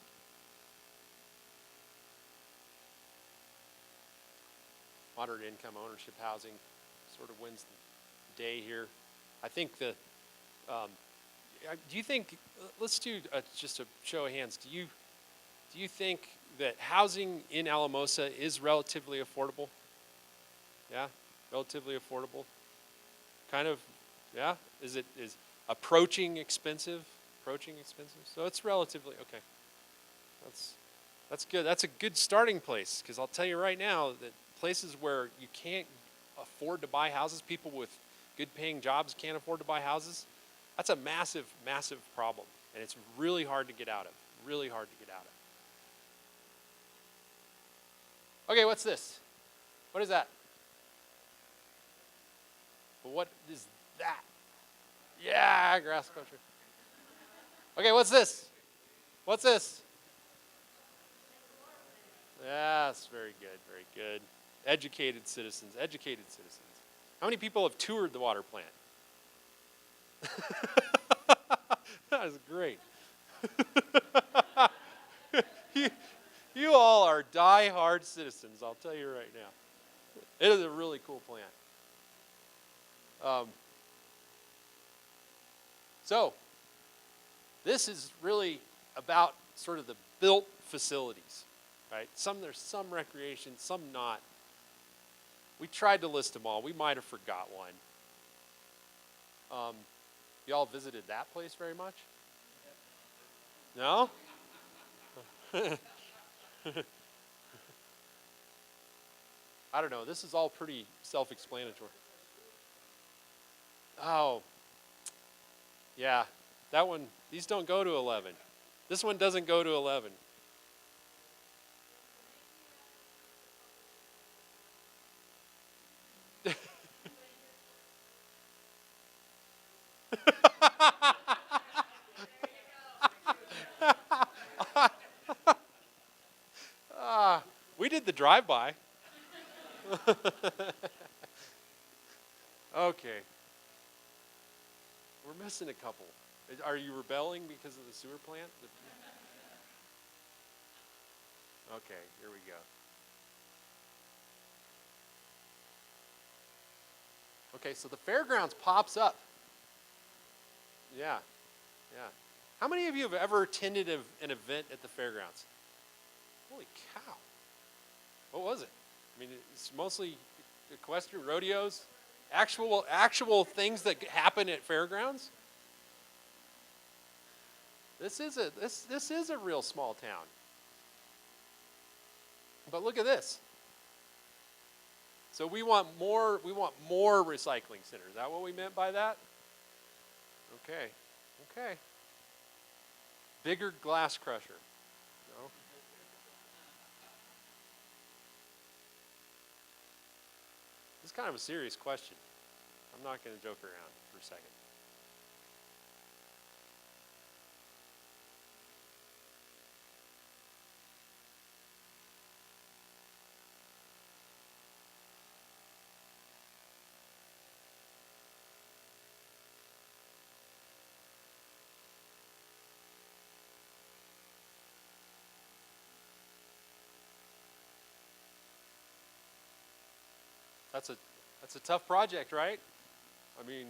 Moderate income ownership housing sort of wins the day here. I think the, do you think, let's do just a show of hands. Do you think that housing in Alamosa is relatively affordable? Yeah, relatively affordable. Kind of, yeah. Is approaching expensive? Approaching expensive. So it's relatively okay. That's good. That's a good starting place because I'll tell you right now that places where you can't afford to buy houses, people with good paying jobs can't afford to buy houses. That's a massive, massive problem, and it's really hard to get out of. Really hard to get out of. Okay, what's this? What is that? What is that? Yeah, grass culture. Okay, what's this? What's this? Yes, very good, very good. Educated citizens, educated citizens. How many people have toured the water plant? That is great. you all are die-hard citizens, I'll tell you right now. It is a really cool plant. So, this is really about sort of the built facilities, right? There's some recreation, some not. We tried to list them all. We might have forgot one. Y'all visited that place very much? No? I don't know. This is all pretty self-explanatory. Oh, yeah. That one, these don't go to 11. This one doesn't go to 11. We did the drive-by. Okay. We're missing a couple. Are you rebelling because of the sewer plant? Okay, here we go. Okay, so the fairgrounds pops up. Yeah, yeah. How many of you have ever attended an event at the fairgrounds? Holy cow. What was it? I mean, it's mostly equestrian rodeos, actual things that happen at fairgrounds. This is a real small town. But look at this. So we want more recycling centers. Is that what we meant by that? Okay. Okay. Bigger glass crusher. No. This is kind of a serious question. I'm not going to joke around for a second. That's a tough project, right? I mean,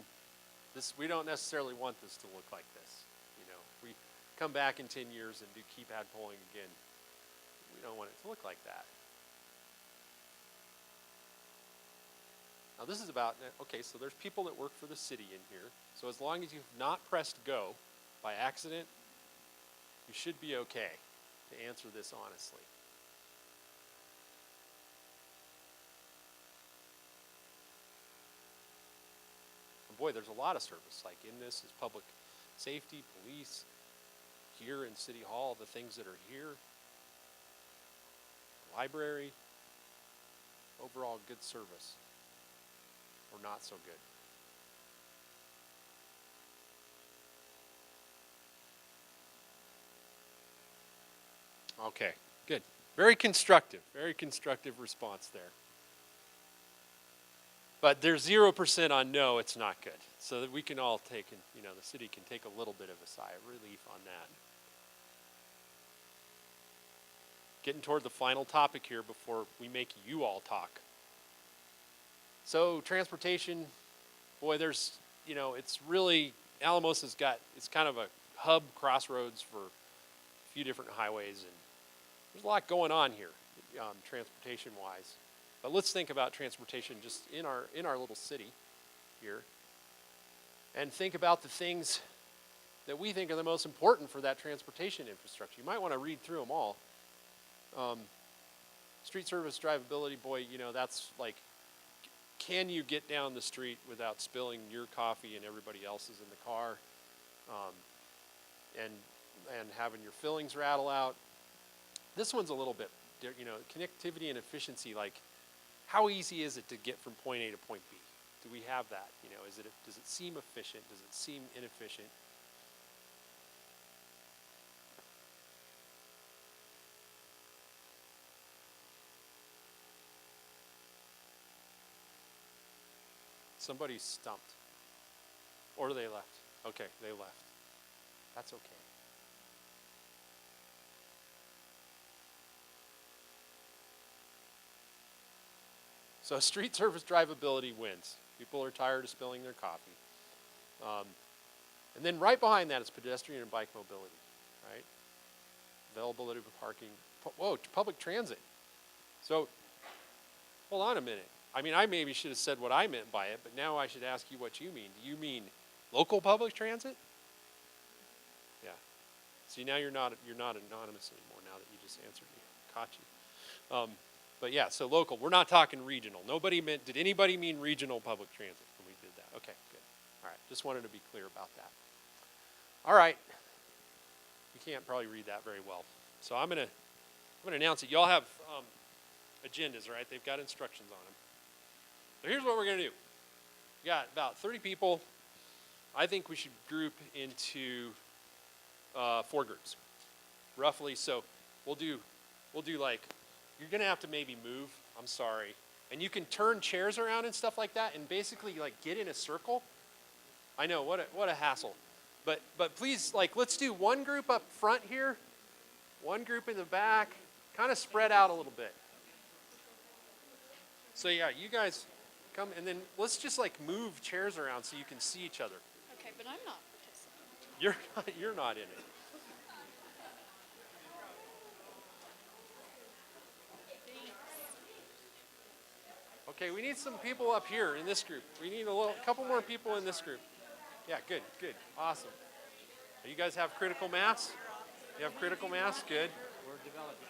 we don't necessarily want this to look like this. You know, if we come back in 10 years and do keypad polling again, we don't want it to look like that. Now this is about, okay, so there's people that work for the city in here. So as long as you've not pressed go by accident, you should be okay to answer this honestly. Boy, there's a lot of service. Like in this is public safety, police, here in City Hall, the things that are here. library, overall good service, or not so good? Okay, good. Very constructive response there. But there's 0% on no, it's not good. So that we can all take, the city can take a little bit of a sigh of relief on that. Getting toward the final topic here before we make you all talk. So transportation, boy, there's, it's really, Alamosa's got, it's kind of a hub crossroads for a few different highways, and there's a lot going on here, transportation-wise. But let's think about transportation just in our little city here, and think about the things that we think are the most important for that transportation infrastructure. You might want to read through them all. Street service drivability, boy, that's like, can you get down the street without spilling your coffee and everybody else's in the car, and having your fillings rattle out? This one's a little bit, connectivity and efficiency. Like, how easy is it to get from point A to point B? Do we have that? Does it seem efficient? Does it seem inefficient? Somebody's stumped. Or they left. Okay, they left. That's okay. So street surface drivability wins. People are tired of spilling their coffee. And then right behind that is pedestrian and bike mobility, right? Availability of parking. Public transit. So, hold on a minute. I mean, I maybe should have said what I meant by it, but now I should ask you what you mean. Do you mean local public transit? Yeah. See, now you're not anonymous anymore now that you just answered me. Caught you. But yeah, so local. We're not talking regional. Did anybody mean regional public transit when we did that? Okay, good. All right, just wanted to be clear about that. All right. You can't probably read that very well. So I'm gonna announce it. Y'all have agendas, right? They've got instructions on them. So here's what we're gonna do. We got about 30 people. I think we should group into 4 groups, roughly. So we'll do like, you're gonna have to maybe move. I'm sorry, and you can turn chairs around and stuff like that, and basically like get in a circle. I know, what a hassle, but please, like, let's do one group up front here, one group in the back, kind of spread out a little bit. So yeah, you guys come, and then let's just like move chairs around so you can see each other. Okay, but I'm not participating. You're not in it. Okay, we need some people up here in this group. We need a couple more people in this group. Yeah, good, awesome. You guys have critical mass? You have critical mass? Good. We're developing.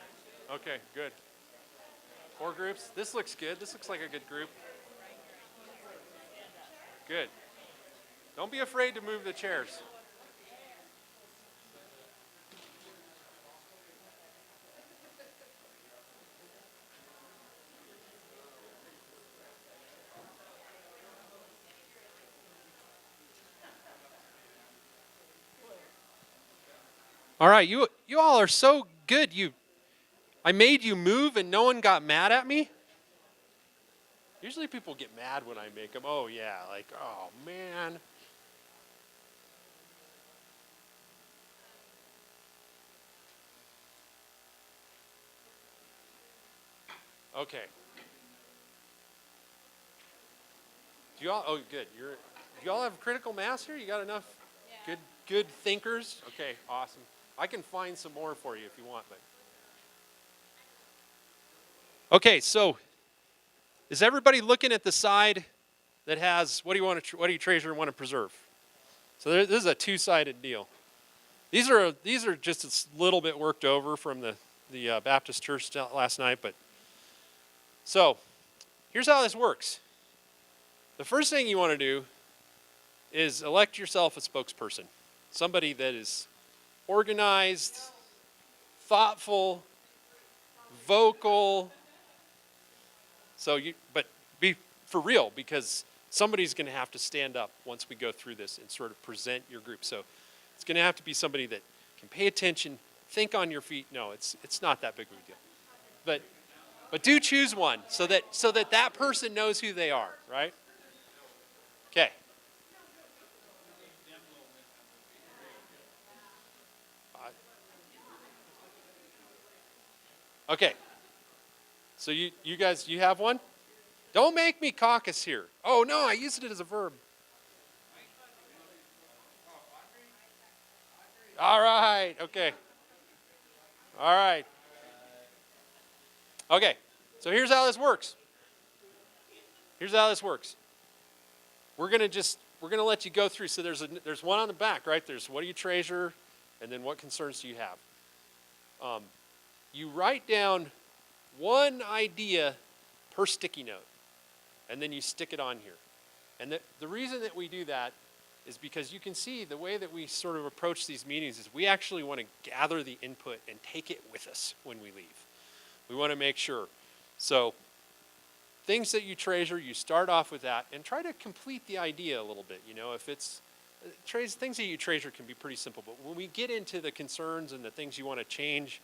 Okay, good. 4 groups. This looks good. This looks like a good group. Good. Don't be afraid to move the chairs. All right, you all are so good. I made you move and no one got mad at me. Usually people get mad when I make them. Oh yeah, like, oh man. Okay. Do you all? Oh, good. Do you all have critical mass here? You got enough? Yeah. Good thinkers. Okay, awesome. I can find some more for you if you want, but. Okay, so is everybody looking at the side that has what do you treasure and want to preserve? So this is a 2-sided deal. These are just a little bit worked over from the Baptist church last night, but so here's how this works. The first thing you want to do is elect yourself a spokesperson, somebody that is organized, thoughtful, vocal. But be for real, because somebody's going to have to stand up once we go through this and sort of present your group. So it's going to have to be somebody that can pay attention, think on your feet. No, it's not that big of a deal. But do choose one so that person knows who they are, right? Okay. Okay. So you guys, you have one? Don't make me caucus here. Oh no, I used it as a verb. All right. Okay. All right. Okay. So here's how this works. Here's how this works. We're gonna let you go through. So there's one on the back, right? There's what do you treasure, and then what concerns do you have. You write down one idea per sticky note, and then you stick it on here. And the reason that we do that is because you can see the way that we sort of approach these meetings is we actually want to gather the input and take it with us when we leave. We want to make sure. So things that you treasure, you start off with that and try to complete the idea a little bit. You know, if it's things that you treasure can be pretty simple, but when we get into the concerns and the things you want to change,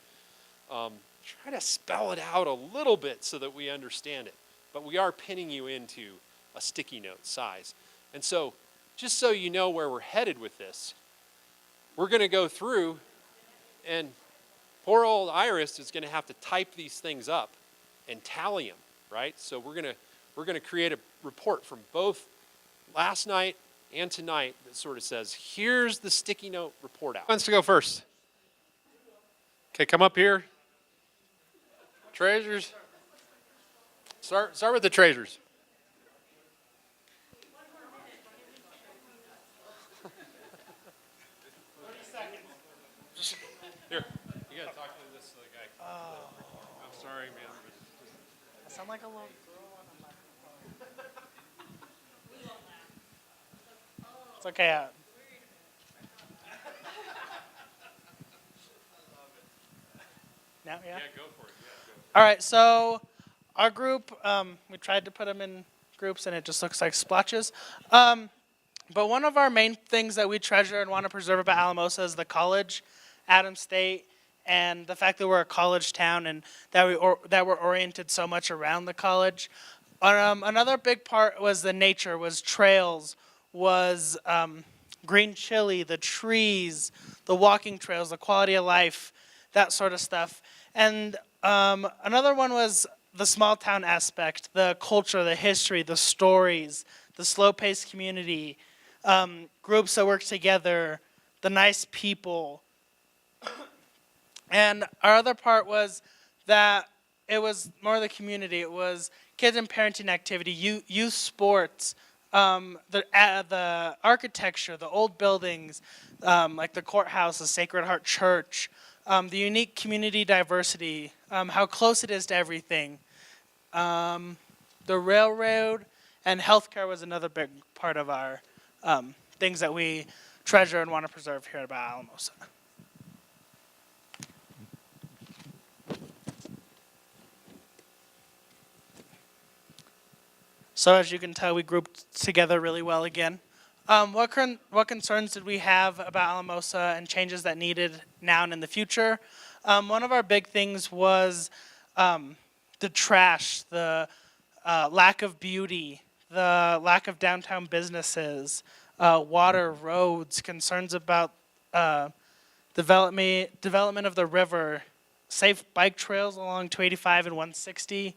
try to spell it out a little bit so that we understand it. But we are pinning you into a sticky note size. And so, just so you know where we're headed with this, we're going to go through, and poor old Iris is going to have to type these things up and tally them, right? So we're going to create a report from both last night and tonight that sort of says, here's the sticky note report out. Who wants to go first? Okay, come up here. Treasures. Start with the treasures. Here, you gotta talk to this guy. Oh. I'm sorry, man. I sound like a little girl on a microphone. It's okay. Now, yeah? Yeah, go for it. All right, so our group, we tried to put them in groups and it just looks like splotches. But one of our main things that we treasure and want to preserve about Alamosa is the college, Adams State, and the fact that we're a college town and that we're oriented so much around the college. Another big part was the nature, was trails, was green chili, the trees, the walking trails, the quality of life, that sort of stuff. And another one was the small town aspect, the culture, the history, the stories, the slow-paced community, groups that work together, the nice people. And our other part was that it was more the community. It was kids and parenting activity, youth sports, the architecture, the old buildings, like the courthouse, the Sacred Heart Church, the unique community diversity, how close it is to everything. The railroad and healthcare was another big part of our things that we treasure and want to preserve here about Alamosa. So as you can tell, we grouped together really well again. What concerns did we have about Alamosa and changes that needed now and in the future? One of our big things was the trash, the lack of beauty, the lack of downtown businesses, water, roads, concerns about development of the river, safe bike trails along 285 and 160,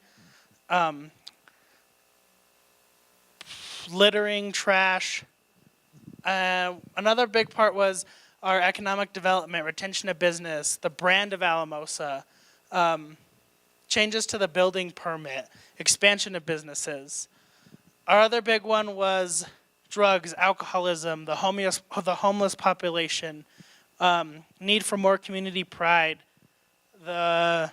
littering, trash. Another big part was our economic development, retention of business, the brand of Alamosa, changes to the building permit, expansion of businesses. Our other big one was drugs, alcoholism, the homeless population, need for more community pride, the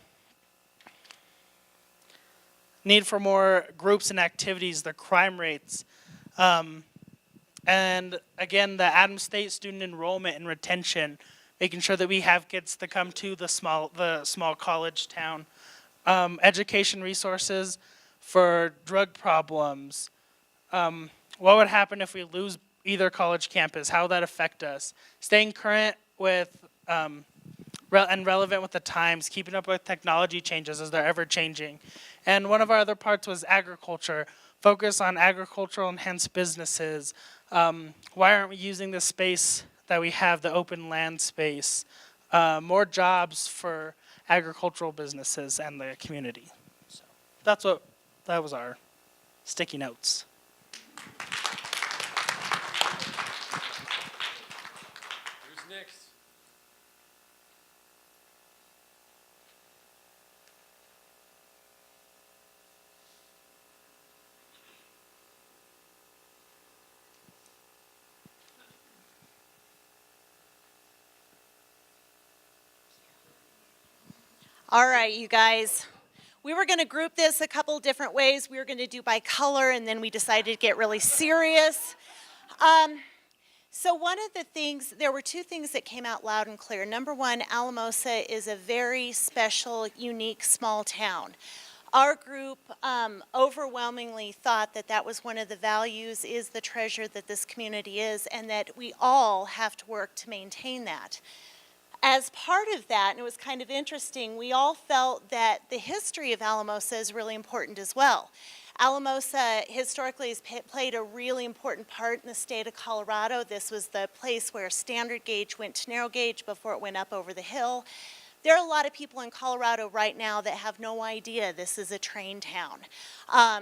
need for more groups and activities, the crime rates, and again, the Adams State student enrollment and retention, making sure that we have kids to come to the small college town. education resources for drug problems. What would happen if we lose either college campus? How would that affect us? Staying current with and relevant with the times, keeping up with technology changes as they're ever changing. And one of our other parts was agriculture, focus on agricultural enhanced businesses. Why aren't we using the space that we have, the open land space? More jobs for agricultural businesses and the community. So that was our sticky notes. Who's next? All right, you guys. We were going to group this a couple different ways. We were going to do by color, and then we decided to get really serious. So one of the things, there were two things that came out loud and clear. Number one, Alamosa is a very special, unique, small town. Our group overwhelmingly thought that that was one of the values, is the treasure that this community is, and that we all have to work to maintain that. As part of that, and it was kind of interesting, we all felt that the history of Alamosa is really important as well. Alamosa historically has played a really important part in the state of Colorado. This was the place where standard gauge went to narrow gauge before it went up over the hill. There are a lot of people in Colorado right now that have no idea this is a train town.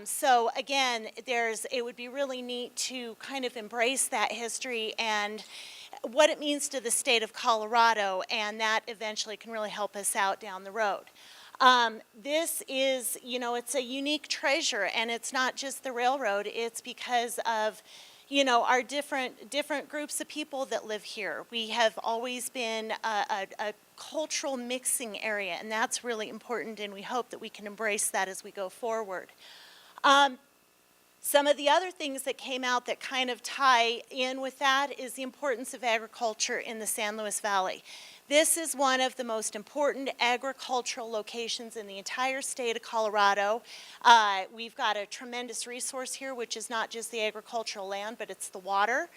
So again, it would be really neat to kind of embrace that history and what it means to the state of Colorado, and that eventually can really help us out down the road. This is, it's a unique treasure, and it's not just the railroad, it's because of, our different groups of people that live here. We have always been a cultural mixing area, and that's really important, and we hope that we can embrace that as we go forward. Some of the other things that came out that kind of tie in with that is the importance of agriculture in the San Luis Valley. This is one of the most important agricultural locations in the entire state of Colorado. We've got a tremendous resource here, which is not just the agricultural land, but it's the water.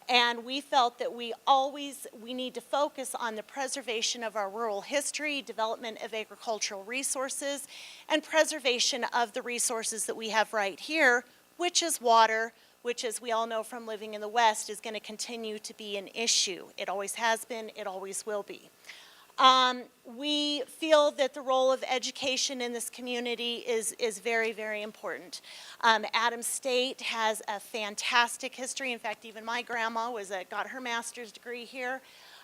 And we felt that we need to focus on the preservation of our rural history, development of agricultural resources, and preservation of the resources that we have right here, which is water, which, as we all know from living in the West, is going to continue to be an issue. It always has been, it always will be. We feel that the role of education in this community is very, very important. Adams State has a fantastic history. In fact, even my grandma got her master's degree here.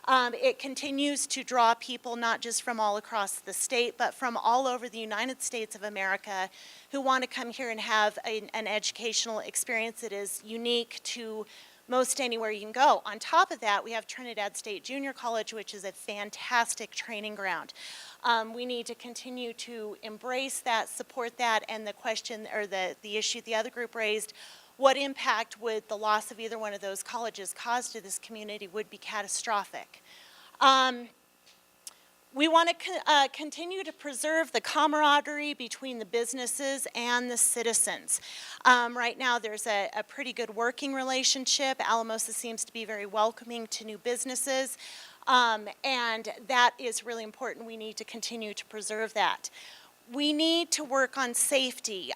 It continues to draw people not just from all across the state, but from all over the United States of America who want to come here and have an educational experience that is unique to most anywhere you can go. On top of that, we have Trinidad State Junior College, which is a fantastic training ground. We need to continue to embrace that, support that, and the question, or the issue the other group raised, what impact would the loss of either one of those colleges cause to this community would be catastrophic. We want to continue to preserve the camaraderie between the businesses and the citizens. Right now there's a pretty good working relationship. Alamosa seems to be very welcoming to new businesses, and that is really important. We need to continue to preserve that. We need to work on safety.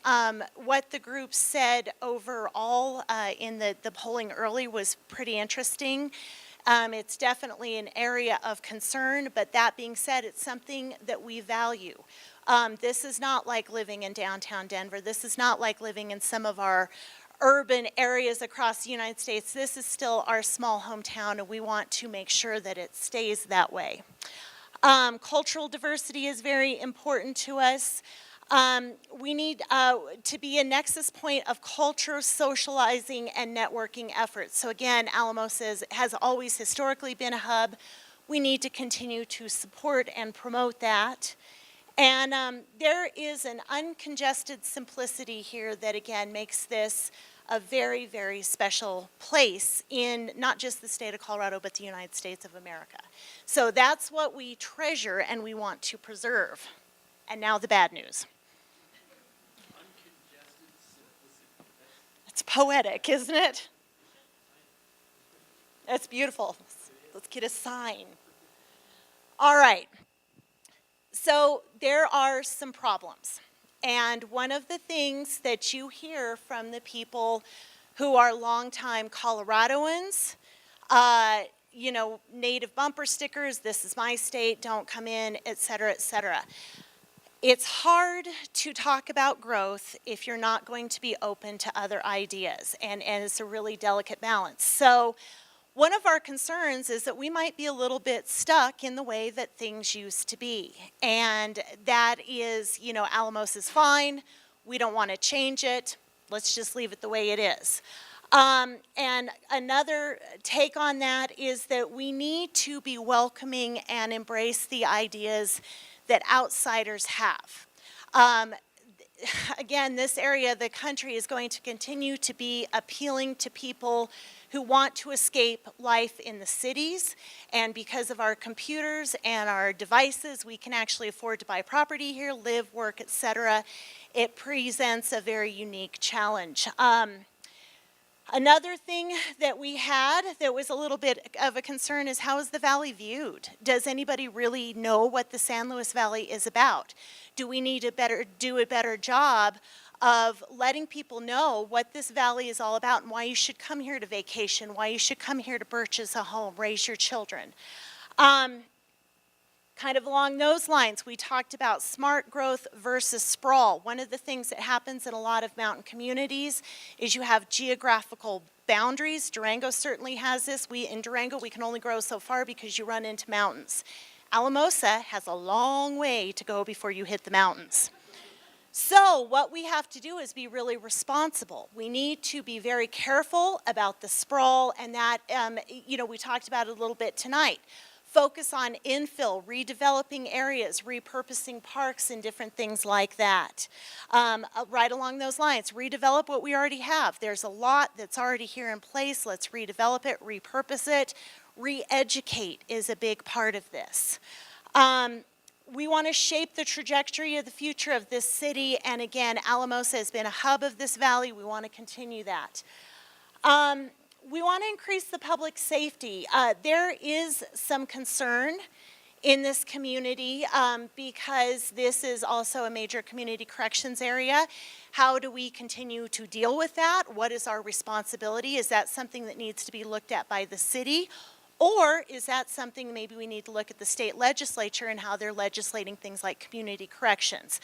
What the group said overall in the polling early was pretty interesting. It's definitely an area of concern, but that being said, it's something that we value. This is not like living in downtown Denver. This is not like living in some of our urban areas across the United States. This is still our small hometown, and we want to make sure that it stays that way. Cultural diversity is very important to us. We need to be a nexus point of culture, socializing, and networking efforts. So again, Alamosa has always historically been a hub. We need to continue to support and promote that. And there is an uncongested simplicity here that, again, makes this a very, very special place in not just the state of Colorado, but the United States of America. So that's what we treasure and we want to preserve. And now the bad news. It's poetic, isn't it? That's beautiful. Let's get a sign. All right. So there are some problems. And one of the things that you hear from the people who are longtime Coloradoans, native bumper stickers, this is my state, don't come in, et cetera, et cetera. It's hard to talk about growth if you're not going to be open to other ideas, and it's a really delicate balance. So one of our concerns is that we might be a little bit stuck in the way that things used to be. And that is, Alamosa is fine. We don't want to change it. Let's just leave it the way it is. And another take on that is that we need to be welcoming and embrace the ideas that outsiders have. Again, this area of the country is going to continue to be appealing to people who want to escape life in the cities, and because of our computers and our devices, we can actually afford to buy property here, live, work, etc. It presents a very unique challenge. Another thing that we had that was a little bit of a concern is, how is the valley viewed? Does anybody really know what the San Luis Valley is about? Do we need to do a better job of letting people know what this valley is all about and why you should come here to vacation, why you should come here to purchase a home, raise your children? Kind of along those lines, we talked about smart growth versus sprawl. One of the things that happens in a lot of mountain communities is you have geographical boundaries. Durango certainly has this. In Durango, we can only grow so far because you run into mountains. Alamosa has a long way to go before you hit the mountains. So what we have to do is be really responsible. We need to be very careful about the sprawl, and that, we talked about it a little bit tonight. Focus on infill, redeveloping areas, repurposing parks and different things like that. Right along those lines, redevelop what we already have. There's a lot that's already here in place. Let's redevelop it, repurpose it. Re-educate is a big part of this. We want to shape the trajectory of the future of this city, and again, Alamosa has been a hub of this valley. We want to continue that. We want to increase the public safety. There is some concern in this community because this is also a major community corrections area. How do we continue to deal with that? What is our responsibility? Is that something that needs to be looked at by the city? Or is that something maybe we need to look at the state legislature and how they're legislating things like community corrections?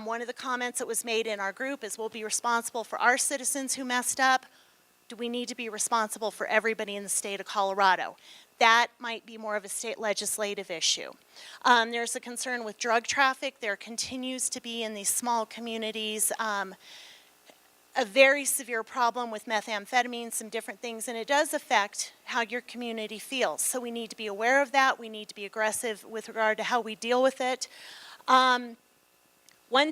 One of the comments that was made in our group is, we'll be responsible for our citizens who messed up. Do we need to be responsible for everybody in the state of Colorado? That might be more of a state legislative issue. There's a concern with drug traffic. There continues to be in these small communities a very severe problem with methamphetamine, some different things, and it does affect how your community feels. So we need to be aware of that. We need to be aggressive with regard to how we deal with it. One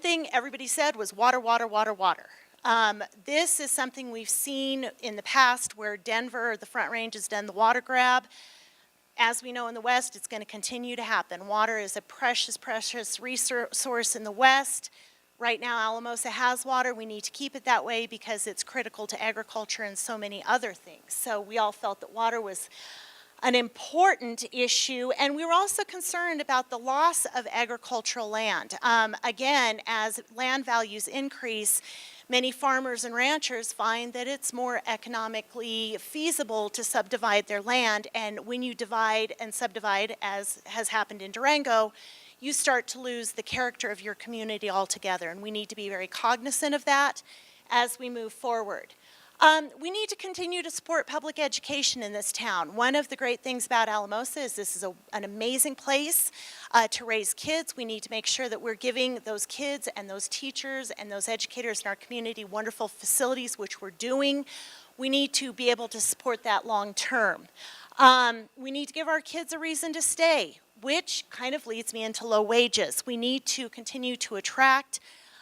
thing everybody said was water, water, water, water. This is something we've seen in the past where Denver, the Front Range, has done the water grab. As we know in the West, it's going to continue to happen. Water is a precious, precious resource in the West. Right now, Alamosa has water. We need to keep it that way because it's critical to agriculture and so many other things. So we all felt that water was an important issue, and we were also concerned about the loss of agricultural land. Again, as land values increase, many farmers and ranchers find that it's more economically feasible to subdivide their land, and when you divide and subdivide, as has happened in Durango, you start to lose the character of your community altogether, and we need to be very cognizant of that as we move forward. We need to continue to support public education in this town. One of the great things about Alamosa is this is an amazing place to raise kids. We need to make sure that we're giving those kids and those teachers and those educators in our community wonderful facilities, which we're doing. We need to be able to support that long term. We need to give our kids a reason to stay, which kind of leads me into low wages. We need to continue to attract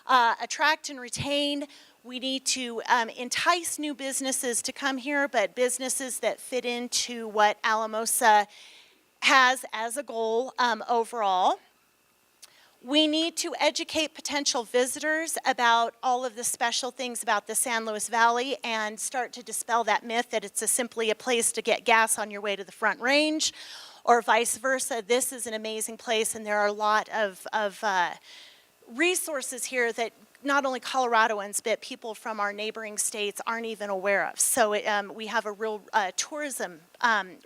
and retain. We need to entice new businesses to come here, but businesses that fit into what Alamosa has as a goal overall. We need to educate potential visitors about all of the special things about the San Luis Valley and start to dispel that myth that it's simply a place to get gas on your way to the Front Range, or vice versa. This is an amazing place, and there are a lot of resources here that not only Coloradoans, but people from our neighboring states aren't even aware of. So we have a real tourism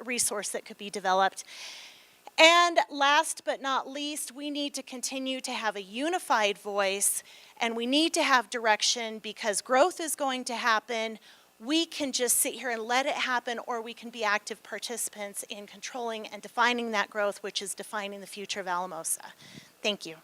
resource that could be developed. And last but not least, we need to continue to have a unified voice, and we need to have direction, because growth is going to happen. We can just sit here and let it happen, or we can be active participants in controlling and defining that growth, which is defining the future of Alamosa. Thank you.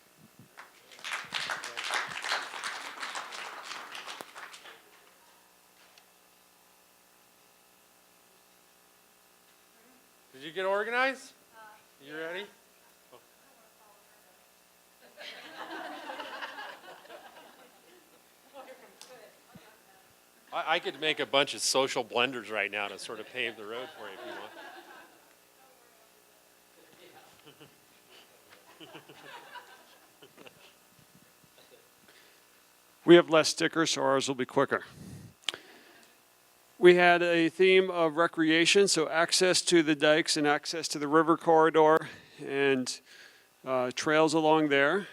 Did you get organized? You ready? Oh. I could make a bunch of social blenders right now to sort of pave the road for you if you want. We have less stickers, so ours will be quicker. We had a theme of recreation, so access to the dikes and access to the river corridor and trails along there.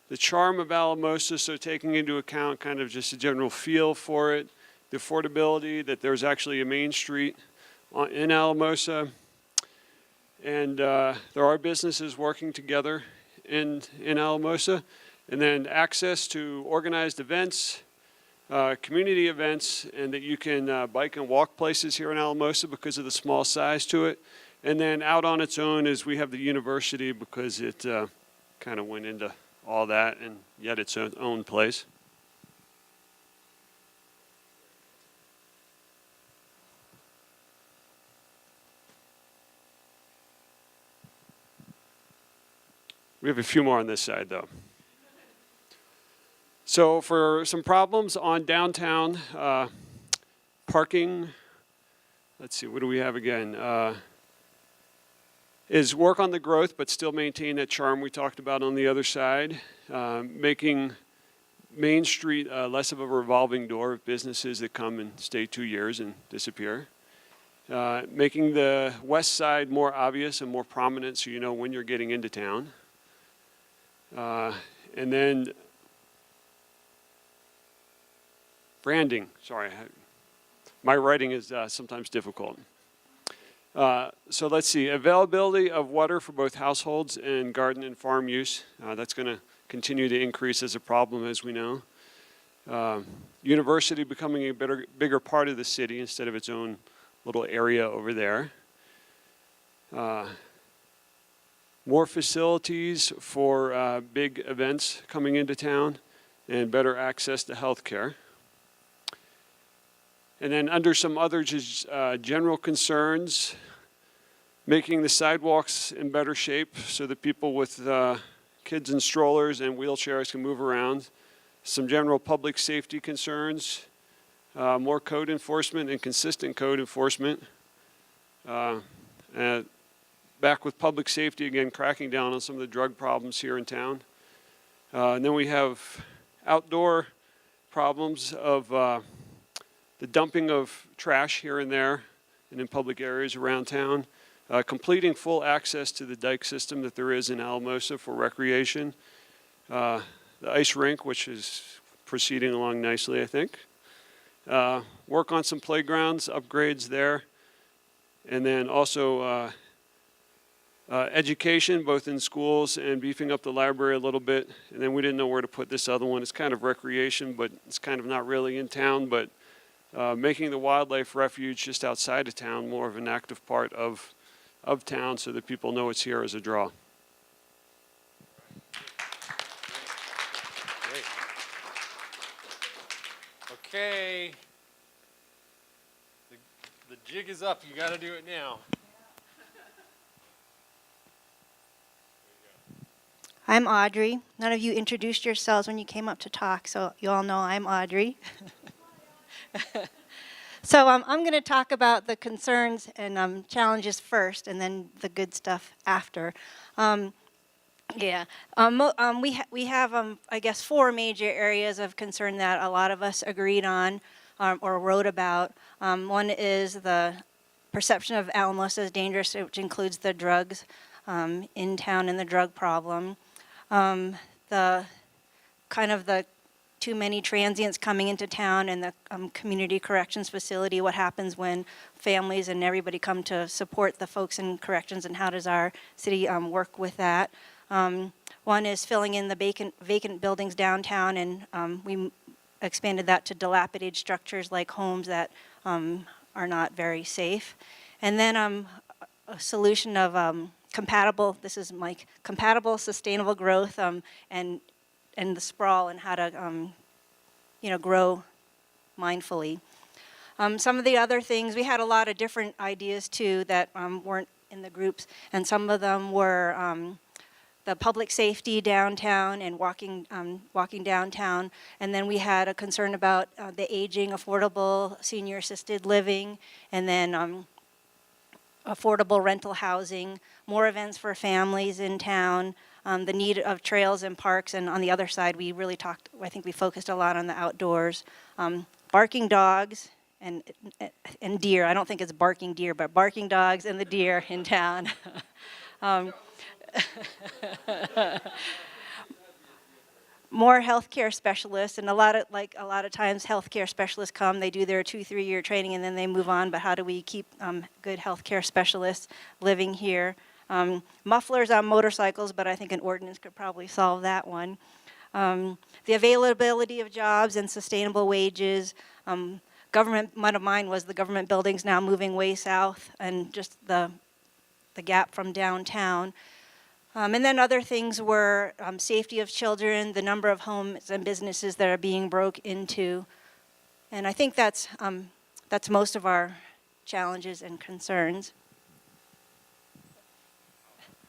The charm of Alamosa, so taking into account kind of just a general feel for it, the affordability, that there's actually a main street in Alamosa, and there are businesses working together in Alamosa, and then access to organized events, community events, and that you can bike and walk places here in Alamosa because of the small size to it. And then out on its own is we have the university, because it kind of went into all that and yet its own place. We have a few more on this side, though. So for some problems on downtown, parking, let's see, what do we have again? Is work on the growth, but still maintain that charm we talked about on the other side. Making Main Street less of a revolving door of businesses that come and stay 2 years and disappear. Making the west side more obvious and more prominent, so you know when you're getting into town. And then branding, sorry, my writing is sometimes difficult. So let's see, availability of water for both households and garden and farm use. That's going to continue to increase as a problem, as we know. University becoming a bigger part of the city instead of its own little area over there. More facilities for big events coming into town, and better access to health care. And then under some other just general concerns, making the sidewalks in better shape so that people with kids in strollers and wheelchairs can move around. Some general public safety concerns, more code enforcement and consistent code enforcement. Back with public safety, again, cracking down on some of the drug problems here in town. And then we have outdoor problems of the dumping of trash here and there and in public areas around town. Completing full access to the dike system that there is in Alamosa for recreation. The ice rink, which is proceeding along nicely, I think. Work on some playgrounds, upgrades there. And then also education, both in schools and beefing up the library a little bit. And then we didn't know where to put this other one. It's kind of recreation, but it's kind of not really in town. But making the wildlife refuge just outside of town more of an active part of town so that people know it's here as a draw. Great. Okay. The jig is up. You got to do it now. I'm Audrey. None of you introduced yourselves when you came up to talk, so you all know I'm Audrey. So I'm going to talk about the concerns and challenges first, and then the good stuff after. Yeah, we have I guess 4 major areas of concern that a lot of us agreed on or wrote about. One is the perception of Alamosa as dangerous, which includes the drugs in town and the drug problem. The kind of the too many transients coming into town and the community corrections facility, what happens when families and everybody come to support the folks in corrections, and how does our city work with that? One is filling in the vacant buildings downtown, and we expanded that to dilapidated structures like homes that are not very safe. And then a solution of compatible, this is Mike, compatible sustainable growth and the sprawl, and how to grow mindfully. Some of the other things, we had a lot of different ideas too that weren't in the groups, and some of them were the public safety downtown and walking downtown. And then we had a concern about the aging, affordable senior assisted living, and then affordable rental housing, more events for families in town, the need of trails and parks. And on the other side, we really talked, I think we focused a lot on the outdoors. Barking dogs and deer. I don't think it's barking deer, but barking dogs and the deer in town. More healthcare specialists, and a lot of times healthcare specialists come, they do their 2-3 year training and then they move on, but how do we keep good healthcare specialists living here? Mufflers on motorcycles, but I think an ordinance could probably solve that one. The availability of jobs and sustainable wages. Government, one of mine was the government buildings now moving way south, and just the gap from downtown. And then other things were safety of children, the number of homes and businesses that are being broke into. And I think that's most of our challenges and concerns.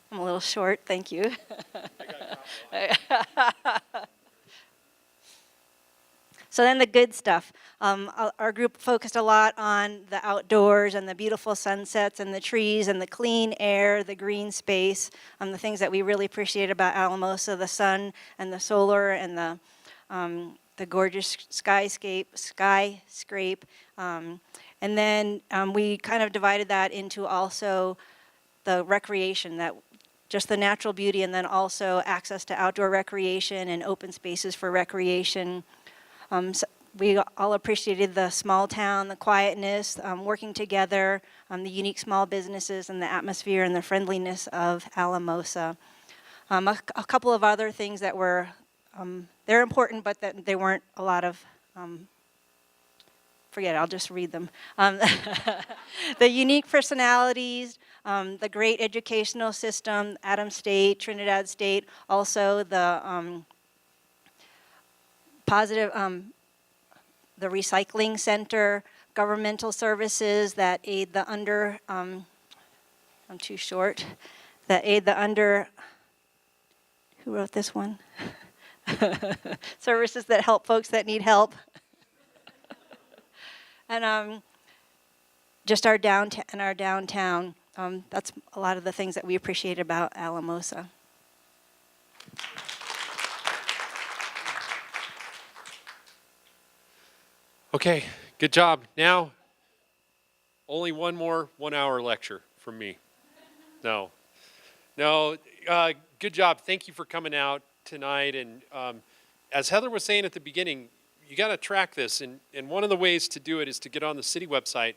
I'm a little short, thank you. So then the good stuff. Our group focused a lot on the outdoors and the beautiful sunsets and the trees and the clean air, the green space, the things that we really appreciate about Alamosa, the sun and the solar and the gorgeous skyscape. And then we kind of divided that into also the recreation, that just the natural beauty, and then also access to outdoor recreation and open spaces for recreation. So we all appreciated the small town, the quietness, working together, the unique small businesses, and the atmosphere and the friendliness of Alamosa. A couple of other things that were, they're important, but that they weren't a lot of, forget it, I'll just read them. The unique personalities, the great educational system, Adams State, Trinidad State, also the positive, the recycling center, governmental services that aid the under, I'm too short, that aid the under, who wrote this one? Services that help folks that need help. And just our downtown. That's a lot of the things that we appreciate about Alamosa. Okay, good job. Now, only one more 1 hour lecture from me. No, good job. Thank you for coming out tonight. And as Heather was saying at the beginning, you got to track this. And one of the ways to do it is to get on the city website.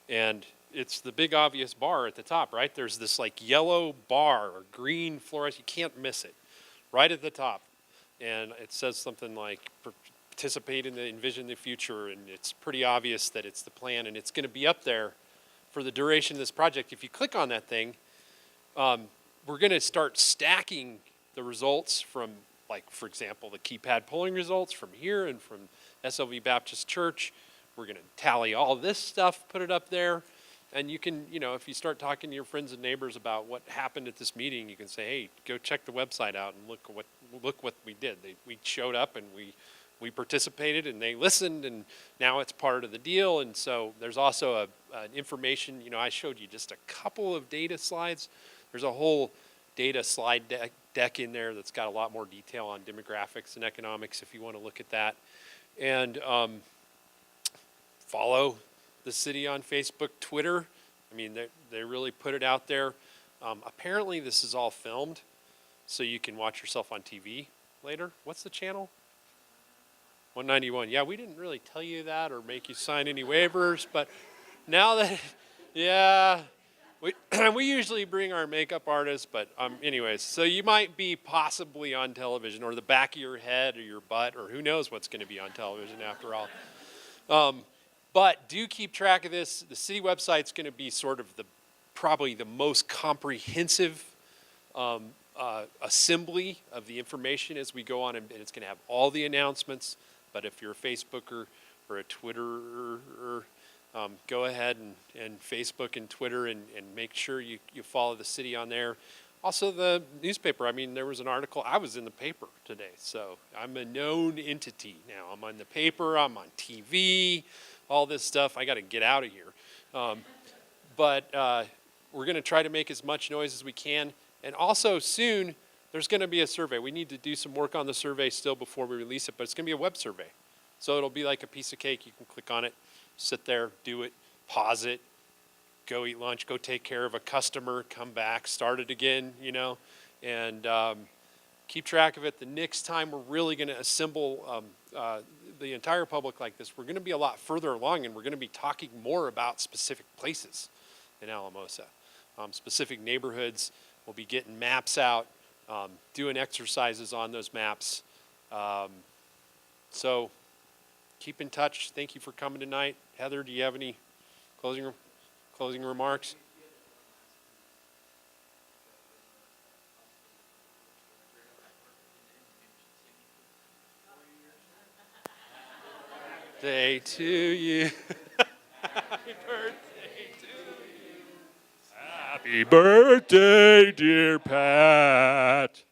And it's the big obvious bar at the top, right? There's this like yellow bar or green fluorescent. You can't miss it. Right at the top. And it says something like participate in the envision the future, and it's pretty obvious that it's the plan, and it's going to be up there for the duration of this project. If you click on that thing, we're going to start stacking the results from, like, for example, the keypad polling results from here and from SLV Baptist Church. We're going to tally all this stuff, put it up there, and you can, if you start talking to your friends and neighbors about what happened at this meeting, you can say, hey, go check the website out and look what we did. We showed up and we participated and they listened, and now it's part of the deal. And so there's also an information, I showed you just a couple of data slides. There's a whole data slide deck deck in there that's got a lot more detail on demographics and economics if you want to look at that. And follow the city on Facebook, Twitter. I mean, they really put it out there. Apparently, this is all filmed, so you can watch yourself on TV later. What's the channel? 191. Yeah, we didn't really tell you that or make you sign any waivers, but now that, yeah, we usually bring our makeup artists, but anyways, so you might be possibly on television, or the back of your head or your butt, or who knows what's going to be on television after all. But do keep track of this. The city website's going to be sort of probably the most comprehensive assembly of the information as we go on, and it's going to have all the announcements. But if you're a Facebooker or a Twitterer, go ahead and Facebook and Twitter and make sure you follow the city on there. Also the newspaper. I mean, there was an article. I was in the paper today, so I'm a known entity now. I'm on the paper. I'm on TV. All this stuff. I got to get out of here. But we're going to try to make as much noise as we can. And also soon, there's going to be a survey. We need to do some work on the survey still before we release it, but it's going to be a web survey. So it'll be like a piece of cake. You can click on it, sit there, do it, pause it, go eat lunch, go take care of a customer, come back, start it again, and keep track of it. The next time we're really going to assemble the entire public like this, we're going to be a lot further along, and we're going to be talking more about specific places in Alamosa, specific neighborhoods. We'll be getting maps out, doing exercises on those maps. So keep in touch. Thank you for coming tonight. Heather, do you have any closing remarks? Day to you. Happy birthday to you. Happy birthday, dear Pat.